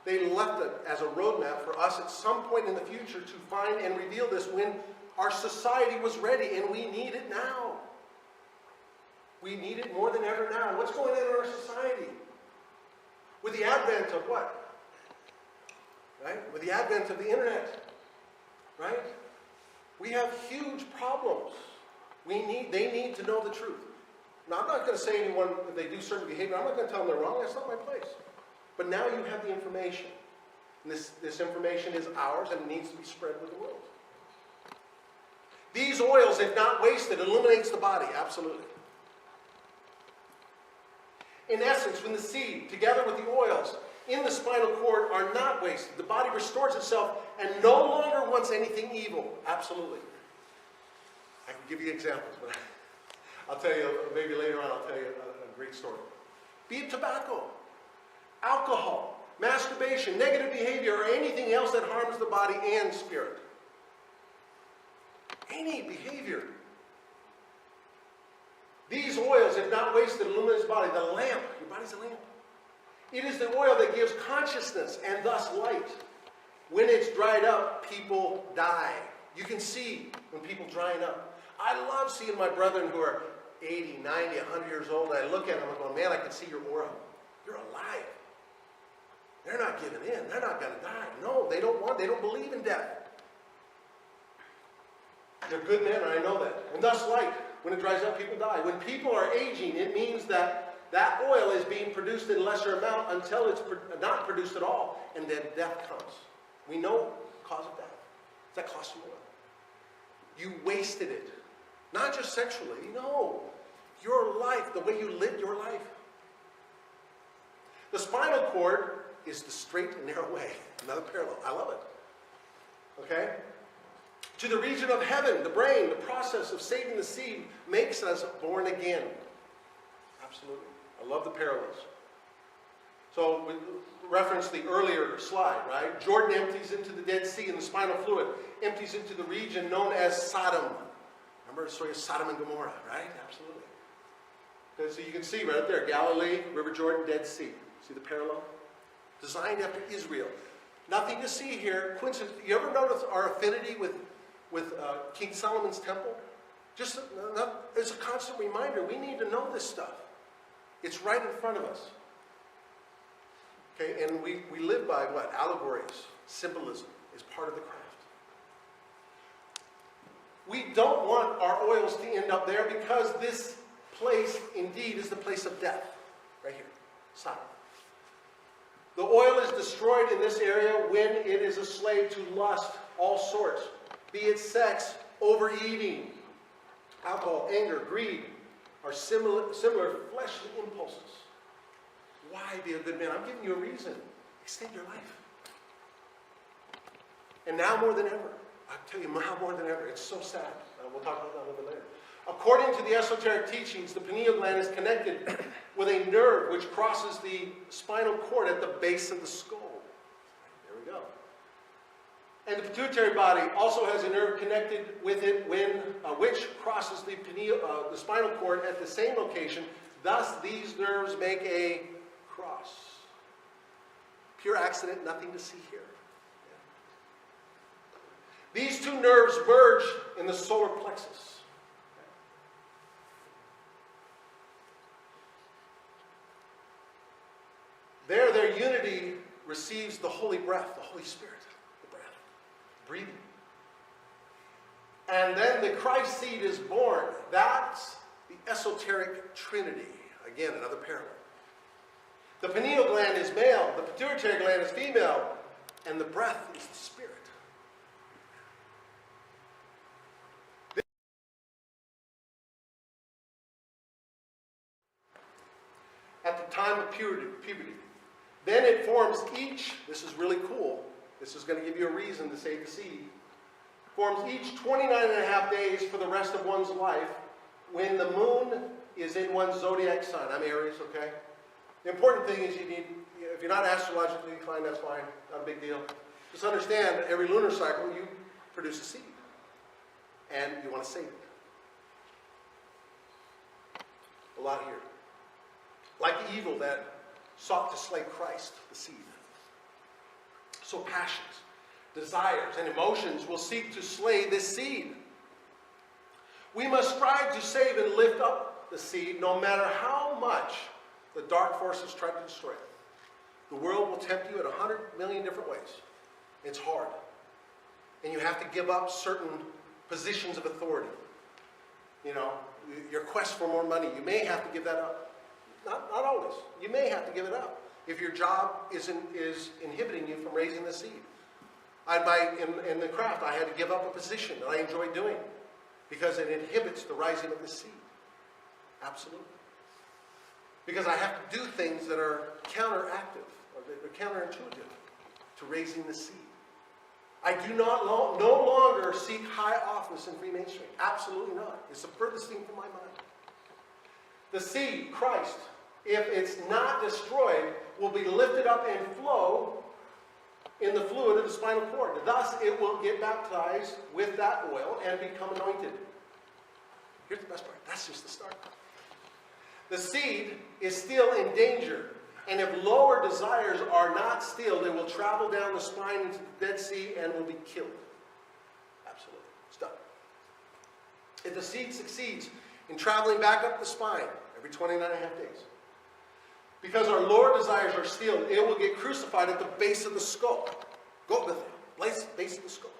[SPEAKER 1] They left it as a roadmap for us at some point in the future to find and reveal this when our society was ready, and we need it now. We need it more than ever now. What's going on in our society? With the advent of what? Right? With the advent of the internet. Right? We have huge problems. They need to know the truth. Now, I'm not going to say anyone, if they do certain behavior, I'm not going to tell them they're wrong. That's not my place. But now you have the information. And this information is ours, and it needs to be spread with the world. These oils, if not wasted, illuminates the body. Absolutely. In essence, when the seed, together with the oils in the spinal cord, are not wasted, the body restores itself and no longer wants anything evil. Absolutely. I can give you examples, but I'll tell you, maybe later on, I'll tell you a great story. Be it tobacco, alcohol, masturbation, negative behavior, or anything else that harms the body and spirit. Any behavior. These oils, if not wasted, illuminate the body. The lamp, your body's a lamp. It is the oil that gives consciousness and thus light. When it's dried up, people die. You can see when people drying up. I love seeing my brethren who are 80, 90, 100 years old. And I look at them and go, man, I can see your aura. You're alive. They're not giving in. They're not going to die. No, they don't believe in death. They're good men, and I know that. And thus light. When it dries up, people die. When people are aging, it means that that oil is being produced in lesser amount until it's not produced at all, and then death comes. We know the cause of death. It's that Claustrum oil. You wasted it. Not just sexually. No. Your life, the way you lived your life. The spinal cord is the straight and narrow way. Another parallel. I love it. Okay? To the region of heaven, the brain, the process of saving the seed makes us born again. Absolutely. I love the parallels. So we referenced the earlier slide, right? Jordan empties into the Dead Sea and the spinal fluid empties into the region known as Sodom. Remember the story of Sodom and Gomorrah, right? Absolutely. Because so you can see right up there, Galilee, River Jordan, Dead Sea. See the parallel? Designed after Israel. Nothing to see here. Coincidence. You ever notice our affinity with King Solomon's temple? Just as a constant reminder, we need to know this stuff. It's right in front of us. Okay, and we live by what? Allegories. Symbolism is part of the craft. We don't want our oils to end up there because this place indeed is the place of death. Right here. Sodom. The oil is destroyed in this area when it is a slave to lust, all sorts. Be it sex, overeating, alcohol, anger, greed, are similar fleshly impulses. Why be a good man? I'm giving you a reason. Extend your life. And now more than ever. I'll tell you, now more than ever. It's so sad. We'll talk about that a little bit later. According to the esoteric teachings, the pineal gland is connected with a nerve which crosses the spinal cord at the base of the skull. There we go. And the pituitary body also has a nerve connected with it which crosses the spinal cord at the same location. Thus, these nerves make a cross. Pure accident, nothing to see here. These two nerves merge in the solar plexus. There, their unity receives the holy breath, the Holy Spirit, the breath, breathing. And then the Christ seed is born. That's the esoteric trinity. Again, another parallel. The pineal gland is male, the pituitary gland is female, and the breath is the spirit. At the time of puberty. Then it forms each, this is really cool, this is going to give you a reason to save the seed, forms each 29 and a half days for the rest of one's life when the moon is in one's zodiac sign. I'm Aries, okay? The important thing is if you're not astrologically inclined, that's fine, not a big deal. Just understand that every lunar cycle you produce a seed. And you want to save it. A lot here. Like the evil that sought to slay Christ, the seed. So passions, desires, and emotions will seek to slay this seed. We must strive to save and lift up the seed no matter how much the dark forces try to destroy it. The world will tempt you in 100 million different ways. It's hard. And you have to give up certain positions of authority. You know, your quest for more money, you may have to give that up. Not always. You may have to give it up if your job is inhibiting you from raising the seed. In the craft, I had to give up a position that I enjoyed doing because it inhibits the rising of the seed. Absolutely. Because I have to do things that are counteractive or that are counterintuitive to raising the seed. I do no longer seek high office in Freemasonry. Absolutely not. It's the furthest thing from my mind. The seed, Christ, if it's not destroyed, will be lifted up and flow in the fluid of the spinal cord. Thus, it will get baptized with that oil and become anointed. Here's the best part. That's just the start. The seed is still in danger. And if lower desires are not stilled, it will travel down the spine into the Dead Sea and will be killed. Absolutely. It's done. If the seed succeeds in traveling back up the spine every 29 and a half days, because our lower desires are stilled, it will get crucified at the base of the skull. Go with it. Base of the skull.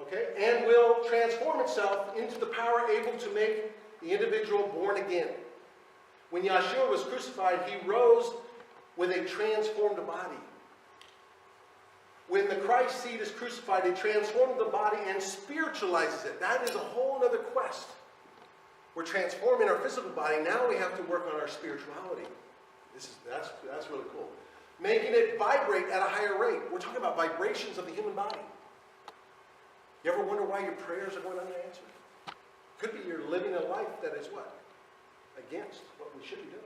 [SPEAKER 1] Okay? And will transform itself into the power able to make the individual born again. When Yeshua was crucified, he rose with a transformed body. When the Christ seed is crucified, it transforms the body and spiritualizes it. That is a whole other quest. We're transforming our physical body. Now we have to work on our spirituality. That's really cool. Making it vibrate at a higher rate. We're talking about vibrations of the human body. You ever wonder why your prayers are going unanswered? Could be you're living a life that is what? Against what we should be doing.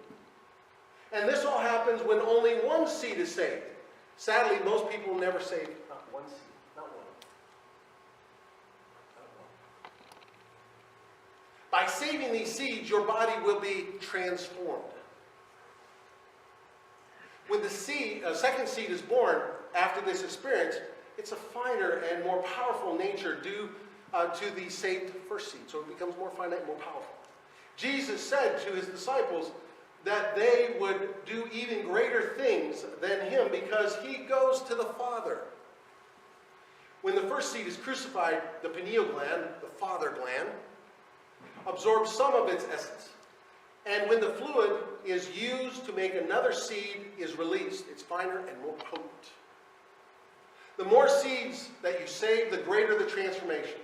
[SPEAKER 1] And this all happens when only one seed is saved. Sadly, most people never save not one seed. Not one. saving these seeds, your body will be transformed. When the second seed is born after this experience, it's a finer and more powerful nature due to the saved first seed. So it becomes more finite and more powerful. Jesus said to his disciples that they would do even greater things than him because he goes to the Father. When the first seed is crucified, the pineal gland, the father gland, absorbs some of its essence. And when the fluid is used to make another seed is released, it's finer and more potent. The more seeds that you save, the greater the transformation.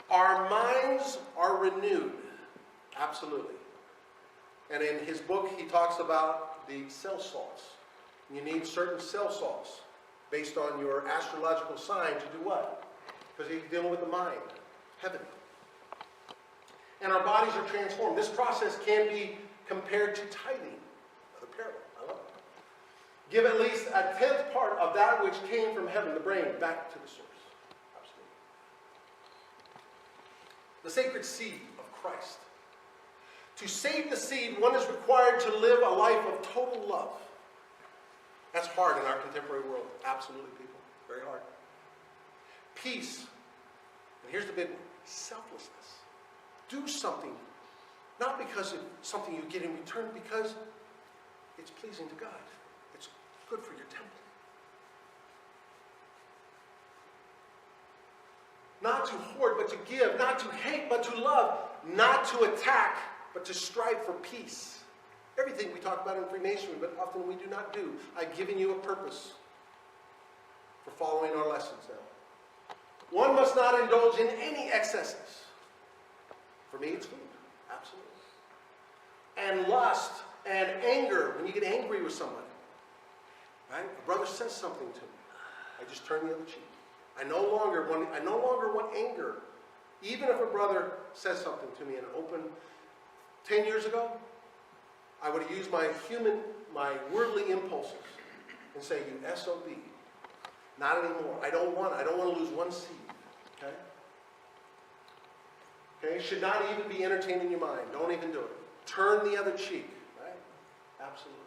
[SPEAKER 1] Our minds are renewed. Absolutely. And in his book, he talks about the cell salts. You need certain cell salts based on your astrological sign to do what? Because he's dealing with the mind, heaven. And our bodies are transformed. This process can be compared to tithing. Another parable. I love it. Give at least a 10th part of that which came from heaven, the brain, back to the source. Absolutely. The sacred seed of Christ. To save the seed, one is required to live a life of total love. That's hard in our contemporary world. Absolutely, people. Very hard. Peace. And here's the big one. Selflessness. Do something, not because of something you get in return, because it's pleasing to God. It's good for your temple. Not to hoard, but to give. Not to hate, but to love. Not to attack, but to strive for peace. Everything we talk about in Freemasonry, but often we do not do. I've given you a purpose for following our lessons now. One must not indulge in any excesses. For me, it's food. Absolutely. And lust and anger. When you get angry with somebody. Right? A brother says something to me. I just turn the other cheek. I no longer want anger. Even if a brother says something to me in open. 10 years ago, I would have used my worldly impulses and say, you SOB. Not anymore. I don't want to lose one seed. Okay? Okay? Should not even be entertained in your mind. Don't even do it. Turn the other cheek. Right? Absolutely.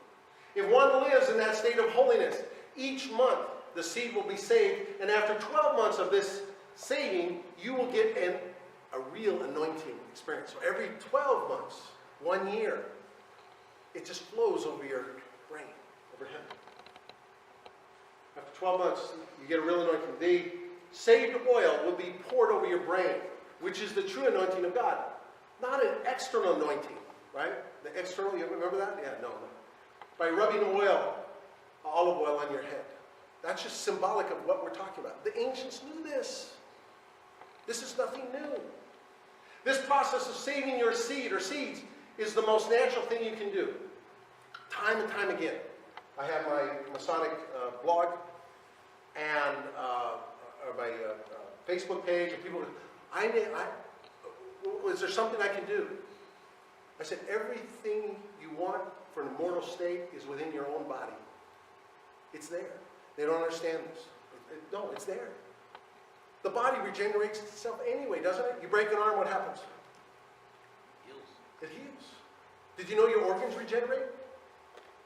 [SPEAKER 1] If one lives in that state of holiness, each month the seed will be saved, and after 12 months of this saving, you will get a real anointing experience. So every 12 months, 1 year, it just flows over your brain, over heaven. After 12 months, you get a real anointing. The saved oil will be poured over your brain, which is the true anointing of God. Not an external anointing, right? The external, you remember that? Yeah, no. By rubbing olive oil on your head. That's just symbolic of what we're talking about. The ancients knew this. This is nothing new. This process of saving your seed or seeds is the most natural thing you can do. Time and time again. I have my Masonic blog and my Facebook page, and people go, is there something I can do? I said, everything you want for an immortal state is within your own body. It's there. They don't understand this. No, it's there. The body regenerates itself anyway, doesn't it? You break an arm, what happens? It heals. Did you know your organs regenerate?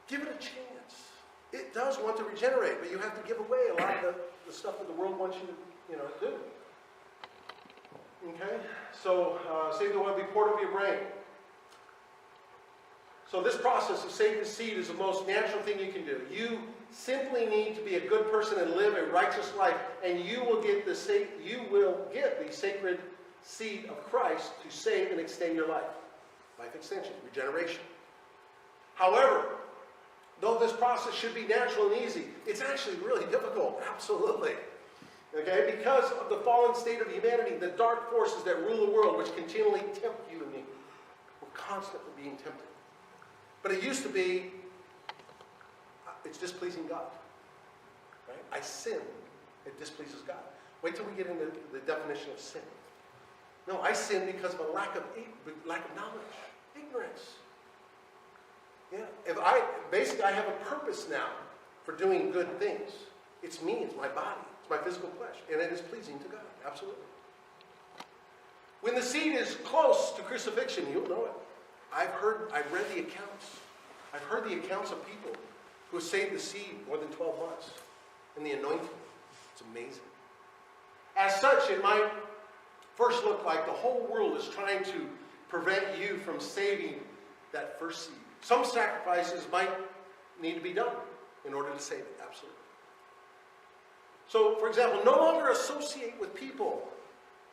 [SPEAKER 1] Give it a chance. It does want to regenerate, but you have to give away a lot of the stuff that the world wants you to do. Okay? So, saving the oil be poured over your brain. So this process of saving the seed is the most natural thing you can do. You simply need to be a good person and live a righteous life, and you will get the sacred seed of Christ to save and extend your life. Life extension, regeneration. However, though this process should be natural and easy, it's actually really difficult. Absolutely. Okay? Because of the fallen state of humanity, the dark forces that rule the world, which continually tempt you and me. We're constantly being tempted. But it used to be, it's displeasing God. Right? I sin. It displeases God. Wait till we get into the definition of sin. No, I sin because of a lack of knowledge. Ignorance. Yeah. I have a purpose now for doing good things. It's me, it's my body, it's my physical flesh, and it is pleasing to God. Absolutely. When the seed is close to crucifixion, you'll know it. I've read the accounts. I've heard the accounts of people who have saved the seed more than 12 months. And the anointing. It's amazing. As such, it might first look like the whole world is trying to prevent you from saving that first seed. Some sacrifices might need to be done in order to save it. Absolutely. So, for example, no longer associate with people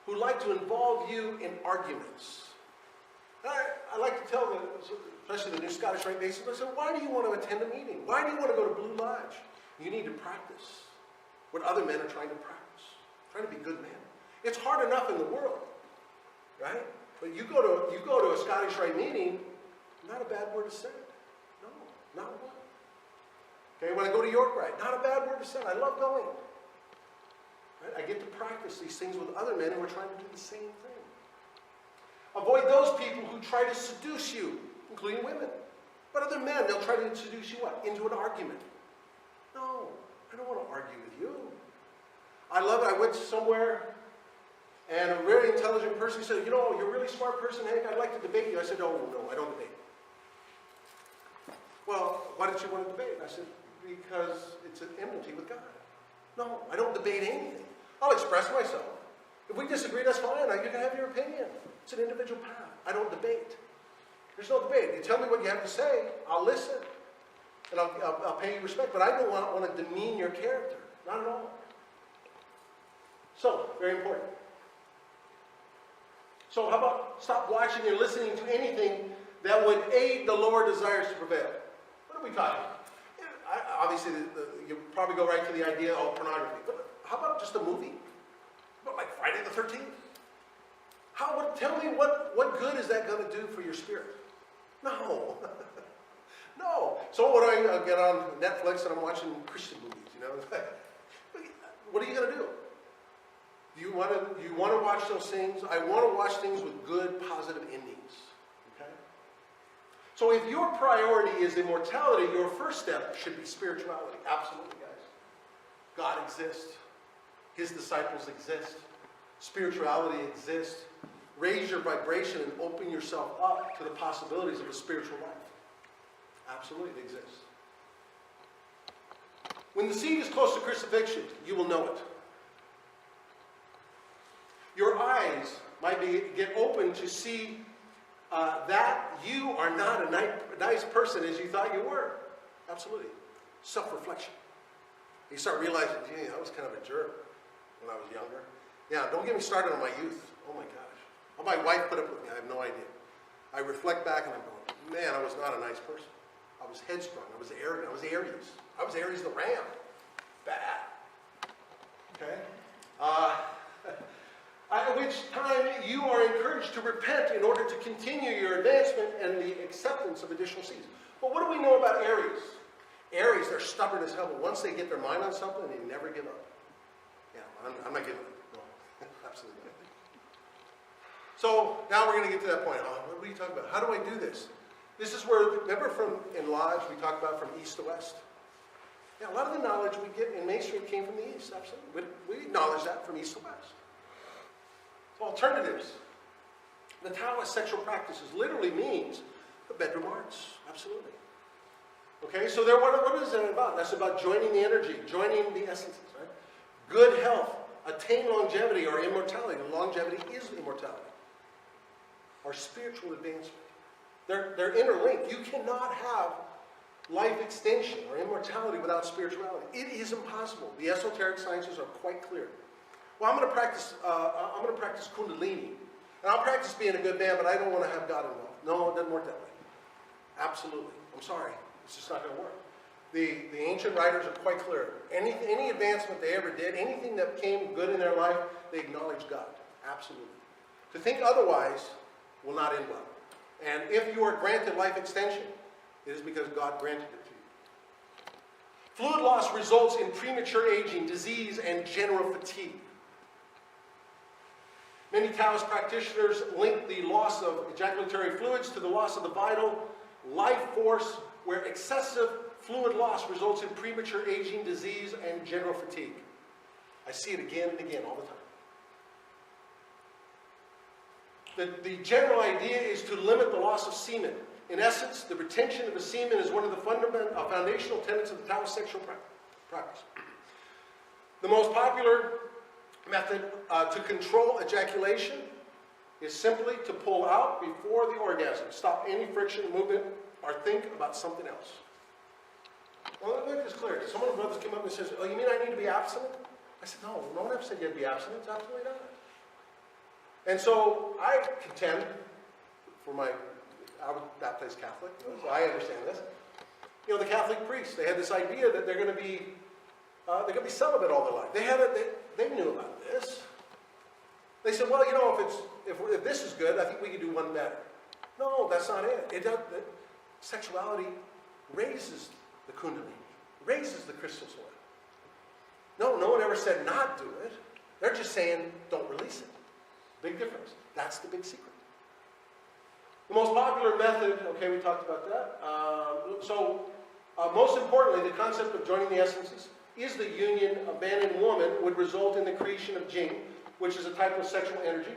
[SPEAKER 1] who like to involve you in arguments. I like to tell them, especially the new Scottish Rite Masons, I say, why do you want to attend a meeting? Why do you want to go to Blue Lodge? You need to practice what other men are trying to practice. Trying to be good men. It's hard enough in the world, right? But you go to a Scottish Rite meeting, not a bad word is said. No, not one. Okay, when I go to York Rite, not a bad word is said. I love going. Right? I get to practice these things with other men, and we're trying to do the same thing. Avoid those people who try to seduce you, including women. But other men, they'll try to seduce you what? Into an argument. No, I don't want to argue with you. I love it. I went somewhere, and a very intelligent person said, you know, you're a really smart person, Hank. I'd like to debate you. I said, no, I don't debate. Well, why don't you want to debate? I said, because it's an enmity with God. No, I don't debate anything. I'll express myself. If we disagree, that's fine. You can have your opinion. It's an individual path. I don't debate. There's no debate. You tell me what you have to say, I'll listen. And I'll pay you respect. But I don't want to demean your character. Not at all. So, very important. So how about stop watching and listening to anything that would aid the lower desires to prevail? What are we talking about? Obviously, you probably go right to the idea of pornography. But how about just a movie? What, like Friday the 13th? Tell me what good is that going to do for your spirit? No. No. So what do I get on Netflix and I'm watching Christian movies, you know? What are you going to do? You want to watch those things? I want to watch things with good, positive endings. Okay? So if your priority is immortality, your first step should be spirituality. Absolutely, guys. God exists. His disciples exist. Spirituality exists. Raise your vibration and open yourself up to the possibilities of a spiritual life. Absolutely, it exists. When the seed is close to crucifixion, you will know it. Your eyes might get open to see that you are not a nice person as you thought you were. Absolutely. Self-reflection. You start realizing, gee, I was kind of a jerk when I was younger. Yeah, don't get me started on my youth. Oh my gosh. How my wife put up with me, I have no idea. I reflect back and I'm going, man, I was not a nice person. I was headstrong. I was arrogant. I was Aries. I was Aries the ram. Bad. Okay? At which time you are encouraged to repent in order to continue your advancement and the acceptance of additional seeds. But what do we know about Aries? Aries, they're stubborn as hell, but once they get their mind on something, they never give up. Yeah, I'm not giving up. No, absolutely not. So now we're going to get to that point. What are you talking about? How do I do this? This is where, remember in Lodge, we talked about from east to west? Yeah, a lot of the knowledge we get in Main Street came from the east, absolutely. We acknowledge that from east to west. So alternatives. The Taoist sexual practices literally means the bedroom arts, absolutely. Okay, so what is that about? That's about joining the energy, joining the essences, right? Good health, attain longevity or immortality. Longevity is immortality. Or spiritual advancement. They're interlinked. You cannot have life extension or immortality without spirituality. It is impossible. The esoteric sciences are quite clear. Well, I'm going to practice Kundalini, and I'll practice being a good man, but I don't want to have God involved. No, it doesn't work that way. Absolutely. I'm sorry. It's just not going to work. The ancient writers are quite clear. Any advancement they ever did, anything that came good in their life, they acknowledged God. Absolutely. To think otherwise will not end well. And if you are granted life extension, it is because God granted it to you. Fluid loss results in premature aging, disease, and general fatigue. Many Taoist practitioners link the loss of ejaculatory fluids to the loss of the vital life force, where excessive fluid loss results in premature aging, disease, and general fatigue. I see it again and again all the time. The general idea is to limit the loss of semen. In essence, the retention of the semen is one of the foundational tenets of the Taoist sexual practice. The most popular method to control ejaculation is simply to pull out before the orgasm. Stop any friction, movement, or think about something else. Well, let me make this clear. Some of the brothers came up and says, "Oh, you mean I need to be abstinent?" I said, "No, no one ever said you had to be abstinent. Absolutely not." And so I contend, I was baptized Catholic, so I understand this. You know, the Catholic priests, they had this idea that they're going to be celibate all their life. They knew about this. They said, "Well, you know, if this is good, I think we can do one better." No, that's not it. Sexuality raises the kundalini, raises the crystal soil. No one ever said not do it. They're just saying don't release it. Big difference. That's the big secret. The most popular method, okay, we talked about that. Most importantly, the concept of joining the essences is the union of man and woman would result in the creation of Jing, which is a type of sexual energy.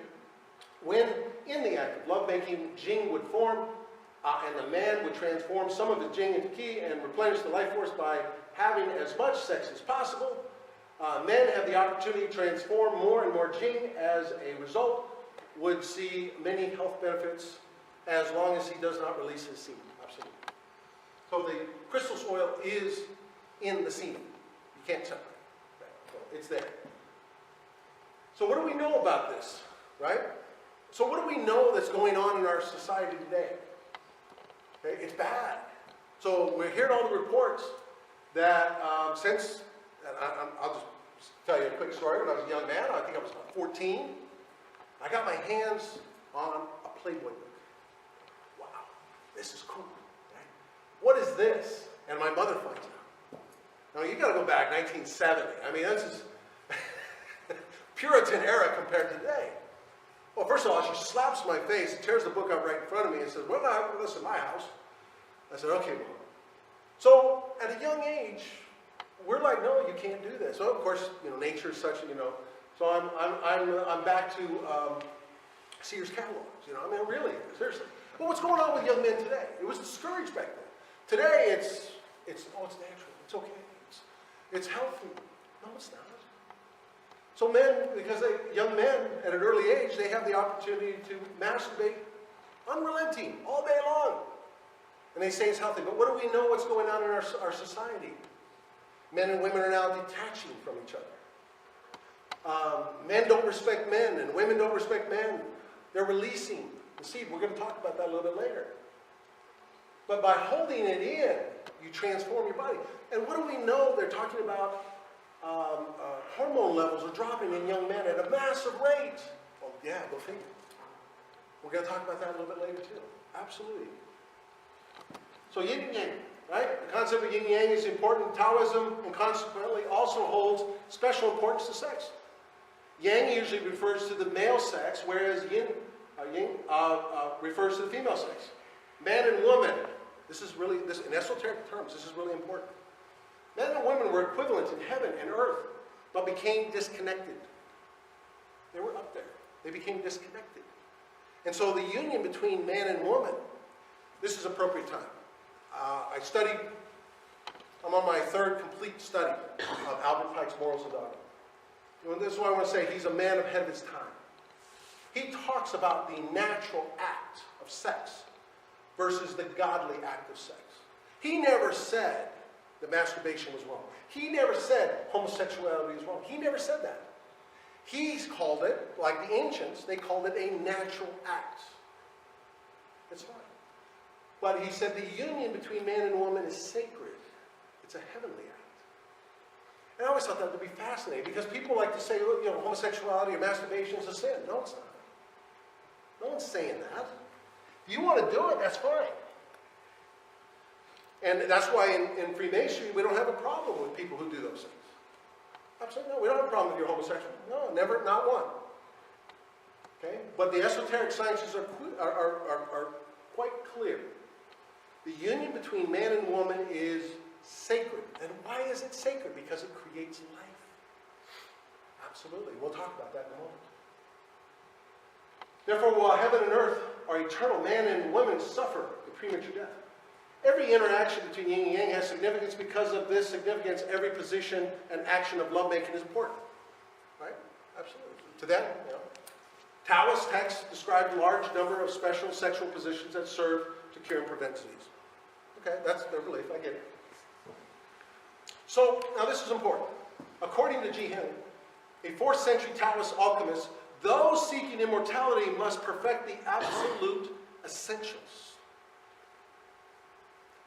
[SPEAKER 1] When in the act of lovemaking, Jing would form, and the man would transform some of his Jing into Qi and replenish the life force by having as much sex as possible. Men have the opportunity to transform more and more Jing. As a result, would see many health benefits as long as he does not release his semen. Absolutely. So the crystal soil is in the semen. You can't separate it. So it's there. So what do we know about this, right? So what do we know that's going on in our society today? Okay, it's bad. So we're hearing all the reports that I'll just tell you a quick story. When I was a young man, I think I was about 14, I got my hands on a Playboy book. Wow, this is cool. Right? What is this? And my mother finds out. Now you got to go back 1970. I mean, this is Puritan era compared to today. Well, first of all, she slaps my face, tears the book up right in front of me, and says, "Well, not this in my house." I said, "Okay, Mom." So at a young age, we're like, "No, you can't do this." So of course, nature is such, So I'm back to Sears catalogs. I mean, really, seriously. Well, what's going on with young men today? It was discouraged back then. Today, it's natural. It's okay. It's healthy. No, it's not. So young men at an early age, they have the opportunity to masturbate unrelenting all day long. And they say it's healthy. But what do we know what's going on in our society? Men and women are now detaching from each other. Men don't respect men, and women don't respect men. They're releasing the seed. We're going to talk about that a little bit later. But by holding it in, you transform your body. And what do we know? They're talking about hormone levels are dropping in young men at a massive rate. Oh, yeah, go figure. We're going to talk about that a little bit later, too. Absolutely. So yin and yang, right? The concept of yin and yang is important in Taoism and consequently also holds special importance to sex. Yang usually refers to the male sex, whereas yin refers to the female sex. Man and woman, in esoteric terms, this is really important. Men and women were equivalent in heaven and earth, but became disconnected. They were up there. They became disconnected. And so the union between man and woman, this is appropriate time. I'm on my third complete study of Albert Pike's Morals and Dogma. And this is what I want to say. He's a man ahead of his time. He talks about the natural act of sex versus the godly act of sex. He never said that masturbation was wrong. He never said homosexuality is wrong. He never said that. He's called it, like the ancients, they called it a natural act. It's fine. But he said the union between man and woman is sacred. It's a heavenly act. And I always thought that would be fascinating because people like to say, homosexuality or masturbation is a sin. No, it's not. No one's saying that. If you want to do it, that's fine. And that's why in Freemasonry, we don't have a problem with people who do those things. Absolutely no. We don't have a problem if you're homosexual. No, never, not one. Okay? But the esoteric sciences are quite clear. The union between man and woman is sacred. And why is it sacred? Because it creates life. Absolutely. We'll talk about that in a moment. Therefore, while heaven and earth are eternal, man and woman suffer the premature death. Every interaction between yin and yang has significance. Because of this significance, every position and action of lovemaking is important. Right? Absolutely. To them, you know. Taoist texts describe a large number of special sexual positions that serve to cure and prevent disease. Okay, that's their belief. I get it. So, now this is important. According to Ji Hin, a 4th century Taoist alchemist, those seeking immortality must perfect the absolute essentials.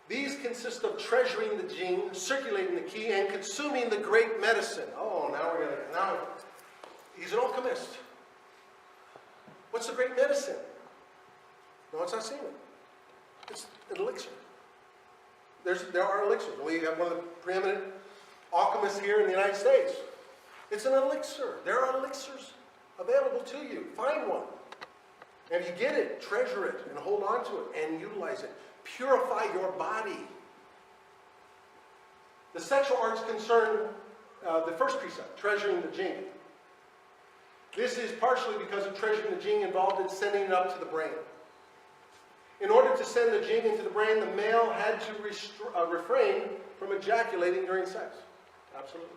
[SPEAKER 1] These consist of treasuring the jing, circulating the qi, and consuming the great medicine. Oh, now he's an alchemist. What's the great medicine? No, it's not semen. It's an elixir. There are elixirs. We have one of the preeminent alchemists here in the United States. It's an elixir. There are elixirs available to you. Find one. And if you get it, treasure it and hold on to it and utilize it. Purify your body. The sexual arts concern the first precept, treasuring the jing. This is partially because of treasuring the jing involved in sending it up to the brain. In order to send the jing into the brain, the male had to refrain from ejaculating during sex. Absolutely.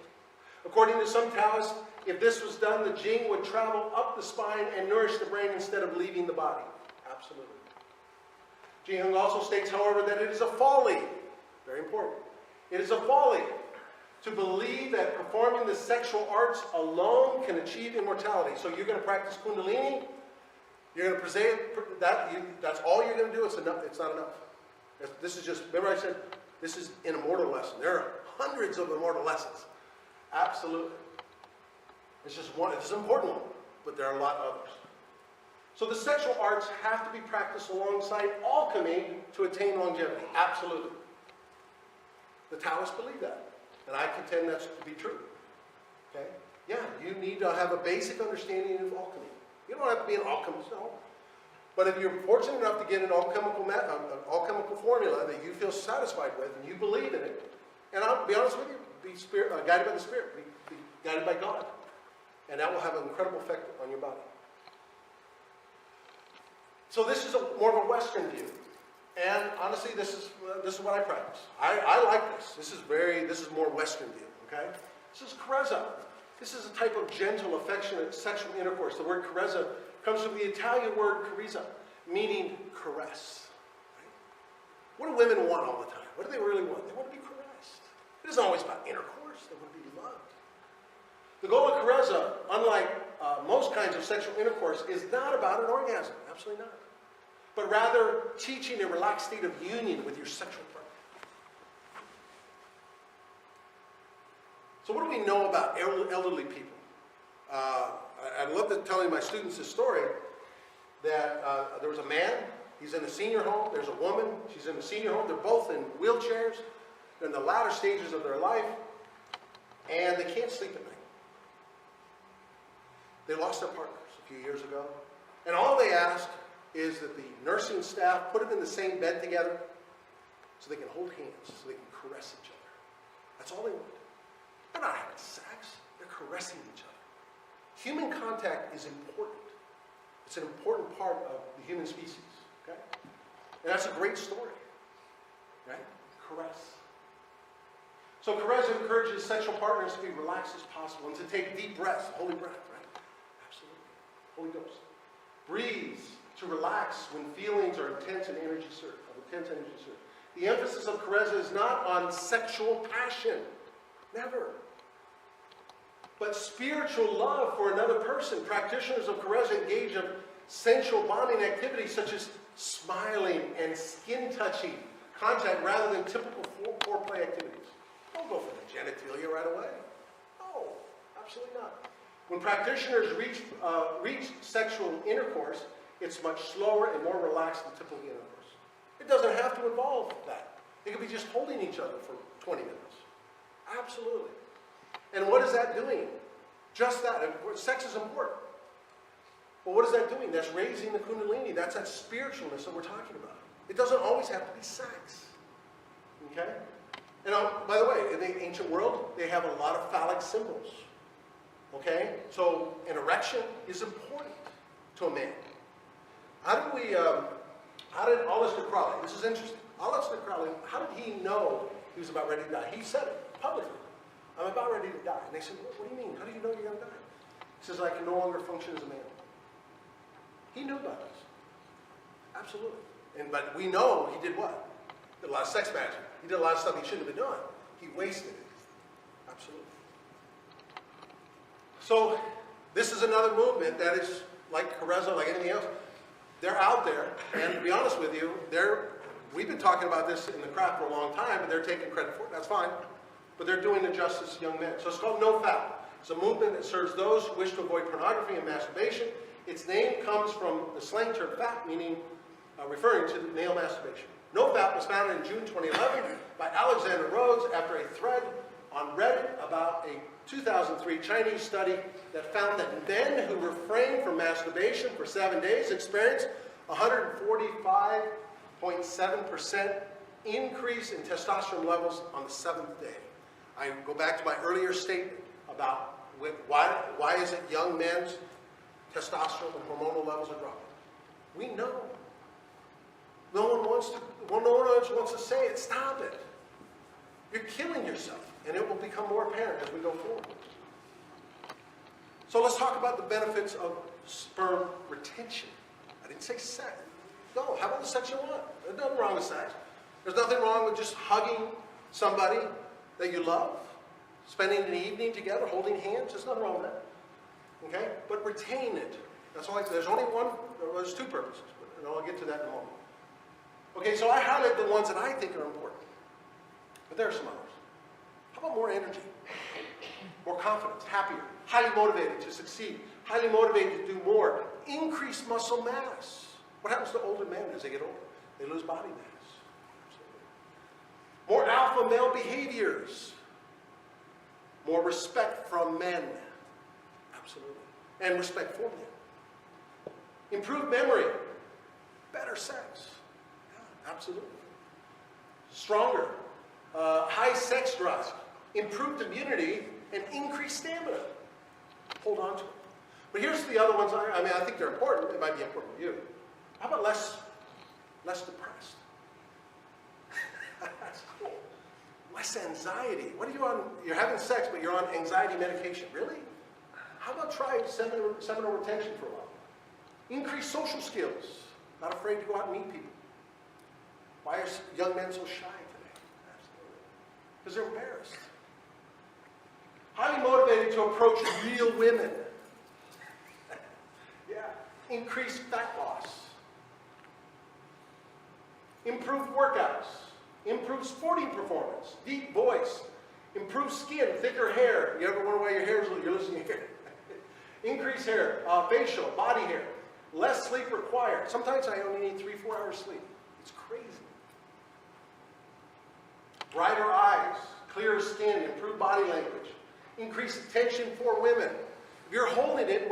[SPEAKER 1] According to some Taoists, if this was done, the jing would travel up the spine and nourish the brain instead of leaving the body. Absolutely. Ji Hin also states, however, that it is a folly, very important, it is a folly to believe that performing the sexual arts alone can achieve immortality. So you're going to practice Kundalini, you're going to present that's all you're going to do, it's not enough. This is just, remember I said, this is an immortal lesson. There are hundreds of immortal lessons. Absolutely. It's just one, it's an important one, but there are a lot of others. So the sexual arts have to be practiced alongside alchemy to attain longevity. Absolutely. The Taoists believe that. And I contend that's to be true. Okay? Yeah, you need to have a basic understanding of alchemy. You don't have to be an alchemist, no. But if you're fortunate enough to get an alchemical formula that you feel satisfied with and you believe in it, and I'll be honest with you, be guided by the Spirit, be guided by God. And that will have an incredible effect on your body. So this is more of a Western view. And honestly, this is what I practice. I like this. This is more Western view, okay? This is carezza. This is a type of gentle, affectionate sexual intercourse. The word carezza comes from the Italian word carezza, meaning caress. Right? What do women want all the time? What do they really want? They want to be caressed. It isn't always about intercourse. They want to be loved. The goal of carezza, unlike most kinds of sexual intercourse, is not about an orgasm. Absolutely not. But rather teaching a relaxed state of union with your sexual partner. So what do we know about elderly people? I love telling my students this story that there was a man, he's in a senior home, there's a woman, she's in a senior home, they're both in wheelchairs, they're in the latter stages of their life, and they can't sleep at night. They lost their partners a few years ago, and all they asked is that the nursing staff put them in the same bed together so they can hold hands, so they can caress each other. That's all they want. They're not having sex, they're caressing each other. Human contact is important. It's an important part of the human species, okay? And that's a great story, right? Caress. So caress encourages sexual partners to be relaxed as possible and to take deep breaths, holy breath, right? Absolutely. Holy Ghost. Breathe to relax when feelings are intense and energy surge. The emphasis of carezza is not on sexual passion. Never. But spiritual love for another person. Practitioners of carezza engage in sensual bonding activities such as smiling and skin-touching contact rather than typical foreplay activities. Don't go for the genitalia right away. No, absolutely not. When practitioners reach sexual intercourse, it's much slower and more relaxed than typical intercourse. It doesn't have to involve that. It could be just holding each other for 20 minutes. Absolutely. And what is that doing? Just that. Sex is important. Well, what is that doing? That's raising the Kundalini. That's that spiritualness that we're talking about. It doesn't always have to be sex. Okay? And by the way, in the ancient world, they have a lot of phallic symbols. Okay? So an erection is important to a man. How did Aleister Crowley, this is interesting, Aleister Crowley, how did he know he was about ready to die? He said it publicly. I'm about ready to die. And they said, what do you mean? How do you know you're going to die? He says, I can no longer function as a man. He knew about this. Absolutely. But we know he did what? He did a lot of sex magic. He did a lot of stuff he shouldn't have been doing. He wasted it. Absolutely. So this is another movement that is like Carezza, like anything else. They're out there, and to be honest with you, we've been talking about this in the craft for a long time, but they're taking credit for it. That's fine. But they're doing the justice to young men. So it's called No Fap. It's a movement that serves those who wish to avoid pornography and masturbation. Its name comes from the slang term fap, meaning referring to male masturbation. No Fap was founded in June 2011 by Alexander Rhodes after a thread on Reddit about a 2003 Chinese study that found that men who refrained from masturbation for 7 days experienced 145.7% increase in testosterone levels on the 7th day. I go back to my earlier statement about why is it young men's testosterone and hormonal levels are dropping. We know. No one wants to say it. Stop it. You're killing yourself, and it will become more apparent as we go forward. So let's talk about the benefits of sperm retention. I didn't say sex. No, how about the sex you want? There's nothing wrong with sex. There's nothing wrong with just hugging somebody that you love, spending an evening together, holding hands. There's nothing wrong with that. Okay? But retain it. That's all. There's only one. There's two purposes, and I'll get to that in a moment. Okay, so I highlight the ones that I think are important. But there are some others. How about more energy? More confidence, happier, highly motivated to succeed, highly motivated to do more, increased muscle mass. What happens to older men as they get older? They lose body mass. Absolutely. More alpha male behaviors. More respect from men. Absolutely. And respect for men. Improved memory. Better sex. Yeah, absolutely. Stronger. High sex drive. Improved immunity and increased stamina. Hold on to it. But here's the other ones. I think they're important. It might be important to you. How about less depressed? That's cool. Less anxiety. What are you on? You're having sex, but you're on anxiety medication. Really? How about try seminal retention for a while? Increase social skills. Not afraid to go out and meet people. Why are young men so shy today? Absolutely. Because they're embarrassed. Highly motivated to approach real women. Yeah. Increased fat loss. Improved workouts. Improved sporting performance. Deep voice. Improved skin. Thicker hair. You ever wonder why your hair is, you're losing your hair? Increased hair. Facial. Body hair. Less sleep required. Sometimes I only need 3-4 hours sleep. It's crazy. Brighter eyes. Clearer skin. Improved body language. Increased attention for women. If you're holding it,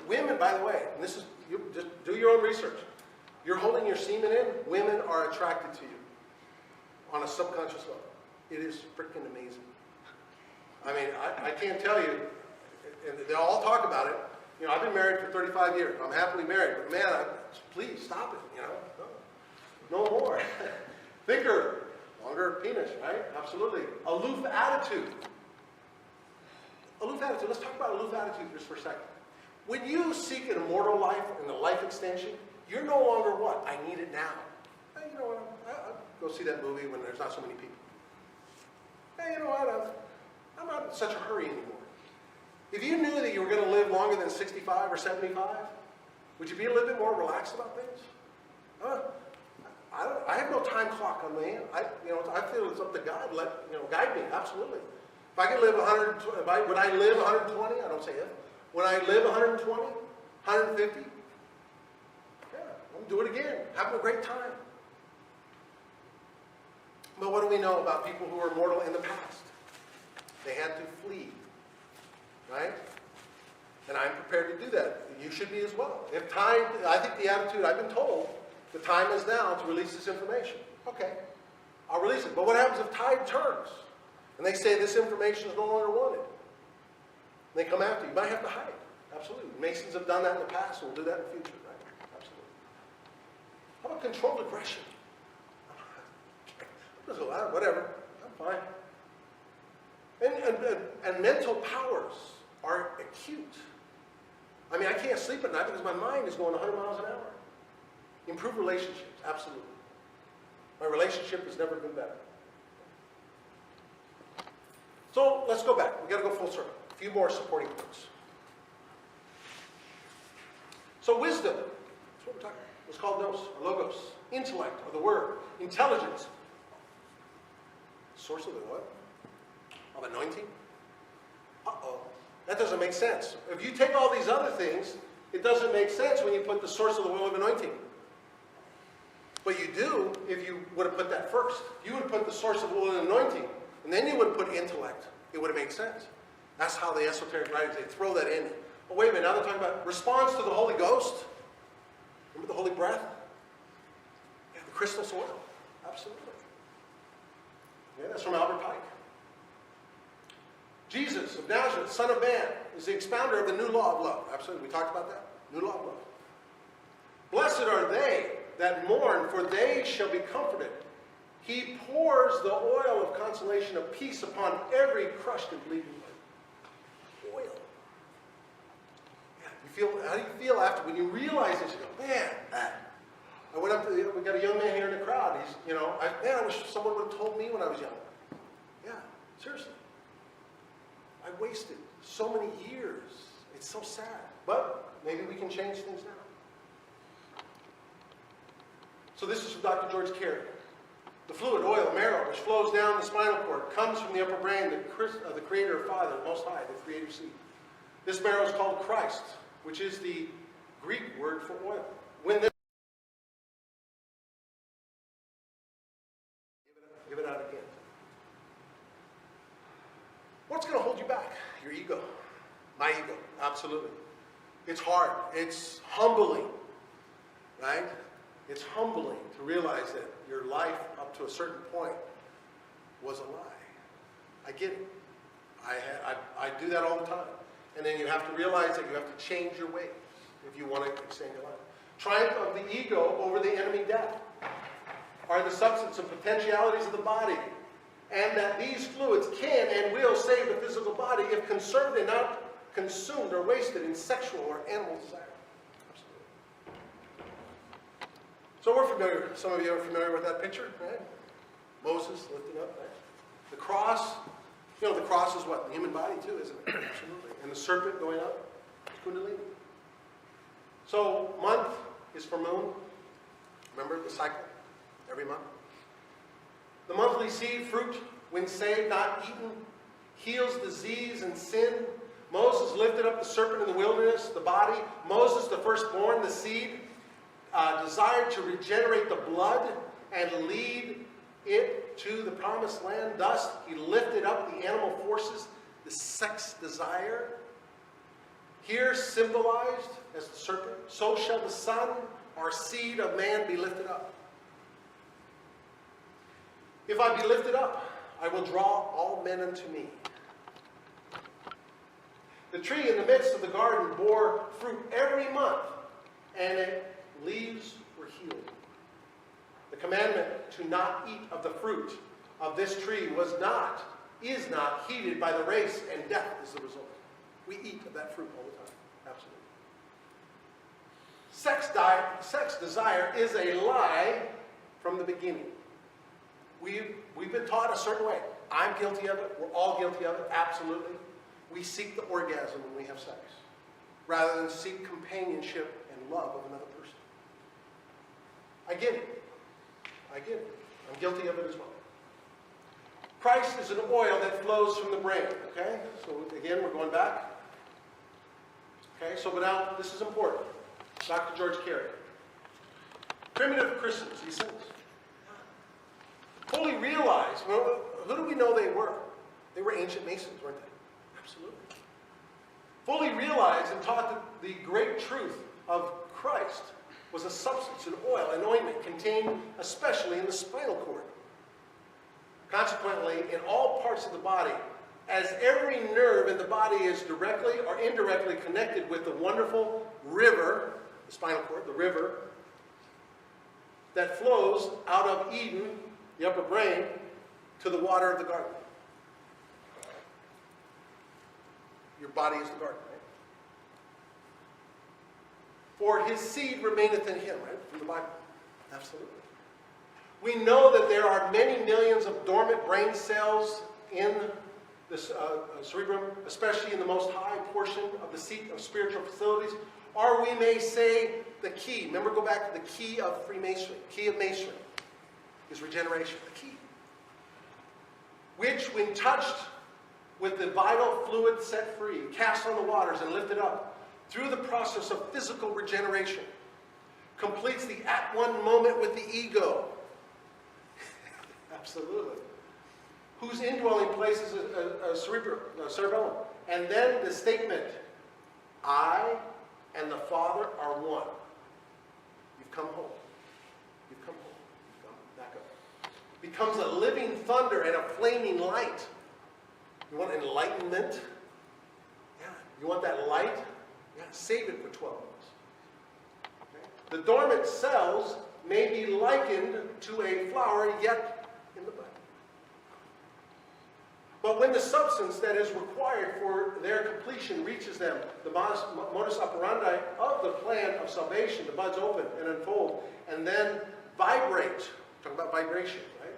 [SPEAKER 1] women, by the way, and this is, you just do your own research. You're holding your semen in, women are attracted to you on a subconscious level. It is freaking amazing. I mean, I can't tell you, and they all talk about it. You know, I've been married for 35 years. I'm happily married, but man, please stop it, you know. No more. Thicker, longer penis, right? Absolutely. Aloof attitude. Aloof attitude. Let's talk about aloof attitude just for a second. When you seek an immortal life and a life extension, you're no longer what? I need it now. Hey, you know what? I'll go see that movie when there's not so many people. Hey, you know what? I'm not in such a hurry anymore. If you knew that you were going to live longer than 65 or 75, would you be a little bit more relaxed about things? I have no time clock on my hand. I feel it's up to God. Guide me. Absolutely. If I could live 120, would I live 120? I don't say if. Would I live 120? 150? Yeah, I'm do it again. Having a great time. But what do we know about people who were mortal in the past? They had to flee. Right? And I'm prepared to do that. You should be as well. If time, I think the attitude, I've been told, the time is now to release this information. Okay, I'll release it. But what happens if tide turns? And they say this information is no longer wanted. And they come after you. You might have to hide. Absolutely. Masons have done that in the past, and will do that in the future. Right? Absolutely. How about controlled aggression? Whatever, I'm fine. And mental powers are acute. I mean, I can't sleep at night because my mind is going 100 miles an hour. Improve relationships, absolutely. My relationship has never been better. So let's go back. We've got to go full circle. A few more supporting points. So wisdom, that's what we're talking about. It's called nous, or logos. Intellect, or the word. Intelligence. Source of the what? Of anointing? Uh-oh. That doesn't make sense. If you take all these other things, it doesn't make sense when you put the source of the oil of anointing. But you do if you would have put that first. You would have put the source of oil of anointing, and then you would have put intellect. It would have made sense. That's how the esoteric writings, they throw that in. Oh, wait a minute, now they're talking about response to the Holy Ghost. Remember the holy breath? Yeah, the crystal soil. Absolutely. Yeah, that's from Albert Pike. Jesus of Nazareth, Son of Man, is the expounder of the new law of love. Absolutely, we talked about that. New law of love. Blessed are they that mourn, for they shall be comforted. He pours the oil of consolation of peace upon every crushed and bleeding one. Oil. Yeah, how do you feel after when you realize this? You go, man, I went up to we got a young man here in the crowd. He's, I wish someone would have told me when I was young. Yeah, seriously. I wasted so many years. It's so sad. But maybe we can change things now. So this is from Dr. George Carey. The fluid, oil, marrow, which flows down the spinal cord, comes from the upper brain, the Creator Father, the Most High, the Creator Seed. This marrow is called Christ, which is the Greek word for oil. When this give it out again. What's going to hold you back? Your ego. My ego. Absolutely. It's hard. It's humbling. Right? It's humbling to realize that your life up to a certain point was a lie. I get it. I do that all the time. And then you have to realize that you have to change your ways if you want to extend your life. Triumph of the ego over the enemy death are the substance and potentialities of the body, and that these fluids can and will save the physical body if conserved and not consumed or wasted in sexual or animal desire. So we're familiar, some of you are familiar with that picture, right? Moses lifted up, right? The cross, the cross is what? The human body too, isn't it? Absolutely. And the serpent going up, Kundalini. So month is for moon. Remember the cycle? Every month. The monthly seed, fruit, when saved, not eaten, heals disease and sin. Moses lifted up the serpent in the wilderness, the body. Moses, the firstborn, the seed, desired to regenerate the blood and lead it to the promised land. Thus, he lifted up the animal forces, the sex desire. Here symbolized as the serpent, so shall the son, or seed of man, be lifted up. If I be lifted up, I will draw all men unto me. The tree in the midst of the garden bore fruit every month, and its leaves were healed. The commandment to not eat of the fruit of this tree is not heeded by the race, and death is the result. We eat of that fruit all the time. Absolutely. Sex desire is a lie from the beginning. We've been taught a certain way. I'm guilty of it. We're all guilty of it. Absolutely. We seek the orgasm when we have sex, rather than seek companionship and love of another person. I get it. I'm guilty of it as well. Christ is an oil that flows from the brain. Okay? So again, we're going back. Okay, so but now this is important. Dr. George Carey. Primitive Christians, he says, fully realized, well, who do we know they were? They were ancient Masons, weren't they? Absolutely. Fully realized and taught the great truth of Christ was a substance, an oil, an ointment contained especially in the spinal cord. Consequently, in all parts of the body, as every nerve in the body is directly or indirectly connected with the wonderful river, the spinal cord, the river, that flows out of Eden, the upper brain, to the water of the garden. Your body is the garden, right? For his seed remaineth in him, right? From the Bible. Absolutely. We know that there are many millions of dormant brain cells in the cerebrum, especially in the most high portion of the seat of spiritual facilities. Or we may say the key. Remember, go back to the key of Freemasonry. Key of Masonry is regeneration. The key. Which, when touched with the vital fluid set free, cast on the waters and lifted up, through the process of physical regeneration, completes the at one moment with the ego. Absolutely. Whose indwelling place is a cerebellum. And then the statement, I and the Father are one. You've come home. You've come home. You've come back up. Becomes a living thunder and a flaming light. You want enlightenment? Yeah. You want that light? Yeah. Save it for 12 months. Okay. The dormant cells may be likened to a flower yet in the bud. But when the substance that is required for their completion reaches them, the modus operandi of the plan of salvation, the buds open and unfold, and then vibrate. Talk about vibration, right?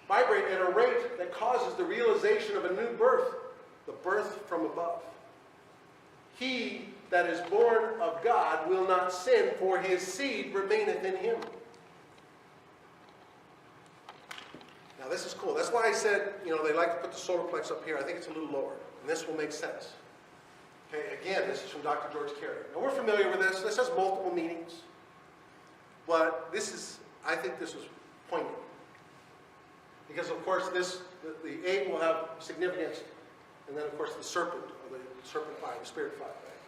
[SPEAKER 1] Vibrate at a rate that causes the realization of a new birth, the birth from above. He that is born of God will not sin, for his seed remaineth in him. Now this is cool. That's why I said, they like to put the solar plex up here. I think it's a little lower. And this will make sense. Okay, again, this is from Dr. George Carey. Now we're familiar with this. This has multiple meanings. But I think this was poignant. Because of course the egg will have significance. And then of course the serpent, or the serpent fire, the spirit fire. Right?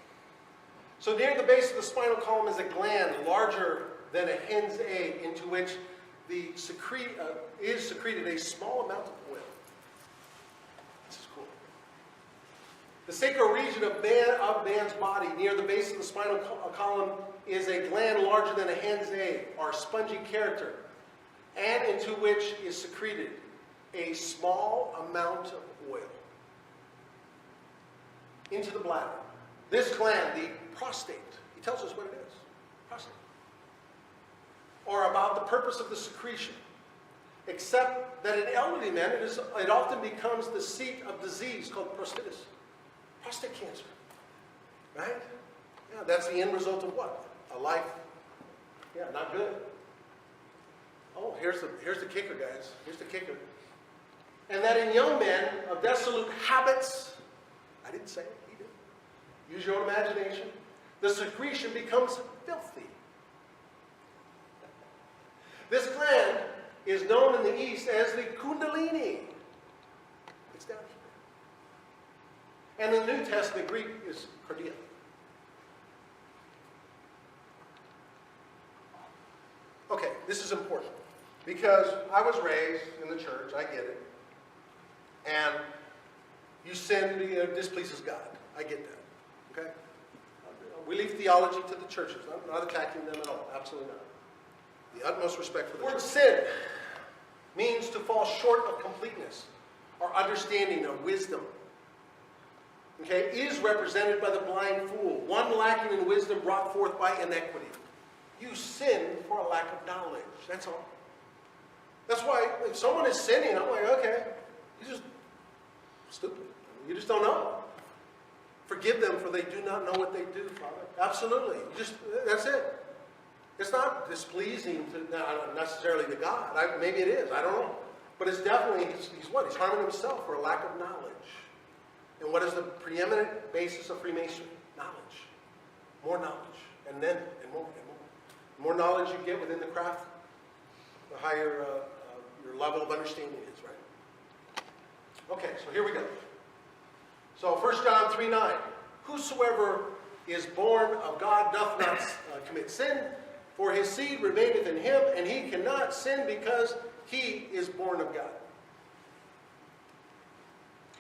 [SPEAKER 1] So near the base of the spinal column is a gland larger than a hen's egg, into which is secreted a small amount of oil. This is cool. The sacral region of man's body, near the base of the spinal column, is a gland larger than a hen's egg, or spongy character, and into which is secreted a small amount of oil into the bladder. This gland, the prostate, he tells us what it is. Prostate. Or about the purpose of the secretion, except that in elderly men it often becomes the seat of disease called prostatitis, prostate cancer, right? Yeah, that's the end result of what? A life, not good. Oh, here's the kicker, guys. Here's the kicker. And that in young men of dissolute habits, I didn't say it, he did. Use your own imagination. The secretion becomes filthy. This gland is known in the East as the Kundalini. It's down here. And in the New Testament, Greek is cardia. Okay, this is important. Because I was raised in the church, I get it. And you sin, displeases God. I get that. Okay? We leave theology to the churches. I'm not attacking them at all. Absolutely not. The utmost respect for the word sin means to fall short of completeness or understanding or wisdom. Okay, is represented by the blind fool, one lacking in wisdom brought forth by inequity. You sin for a lack of knowledge. That's all. That's why if someone is sinning, I'm like, okay, you're just stupid. You just don't know. Forgive them, for they do not know what they do, Father. Absolutely. That's it. It's not displeasing to not necessarily to God. Maybe it is. I don't know. But it's definitely, he's what? He's harming himself for a lack of knowledge. And what is the preeminent basis of Freemasonry? Knowledge. More knowledge. And then, and more, and more. The more knowledge you get within the craft, the higher your level of understanding is, right? Okay, so here we go. So 1 John 3:9. Whosoever is born of God doth not commit sin, for his seed remaineth in him, and he cannot sin because he is born of God.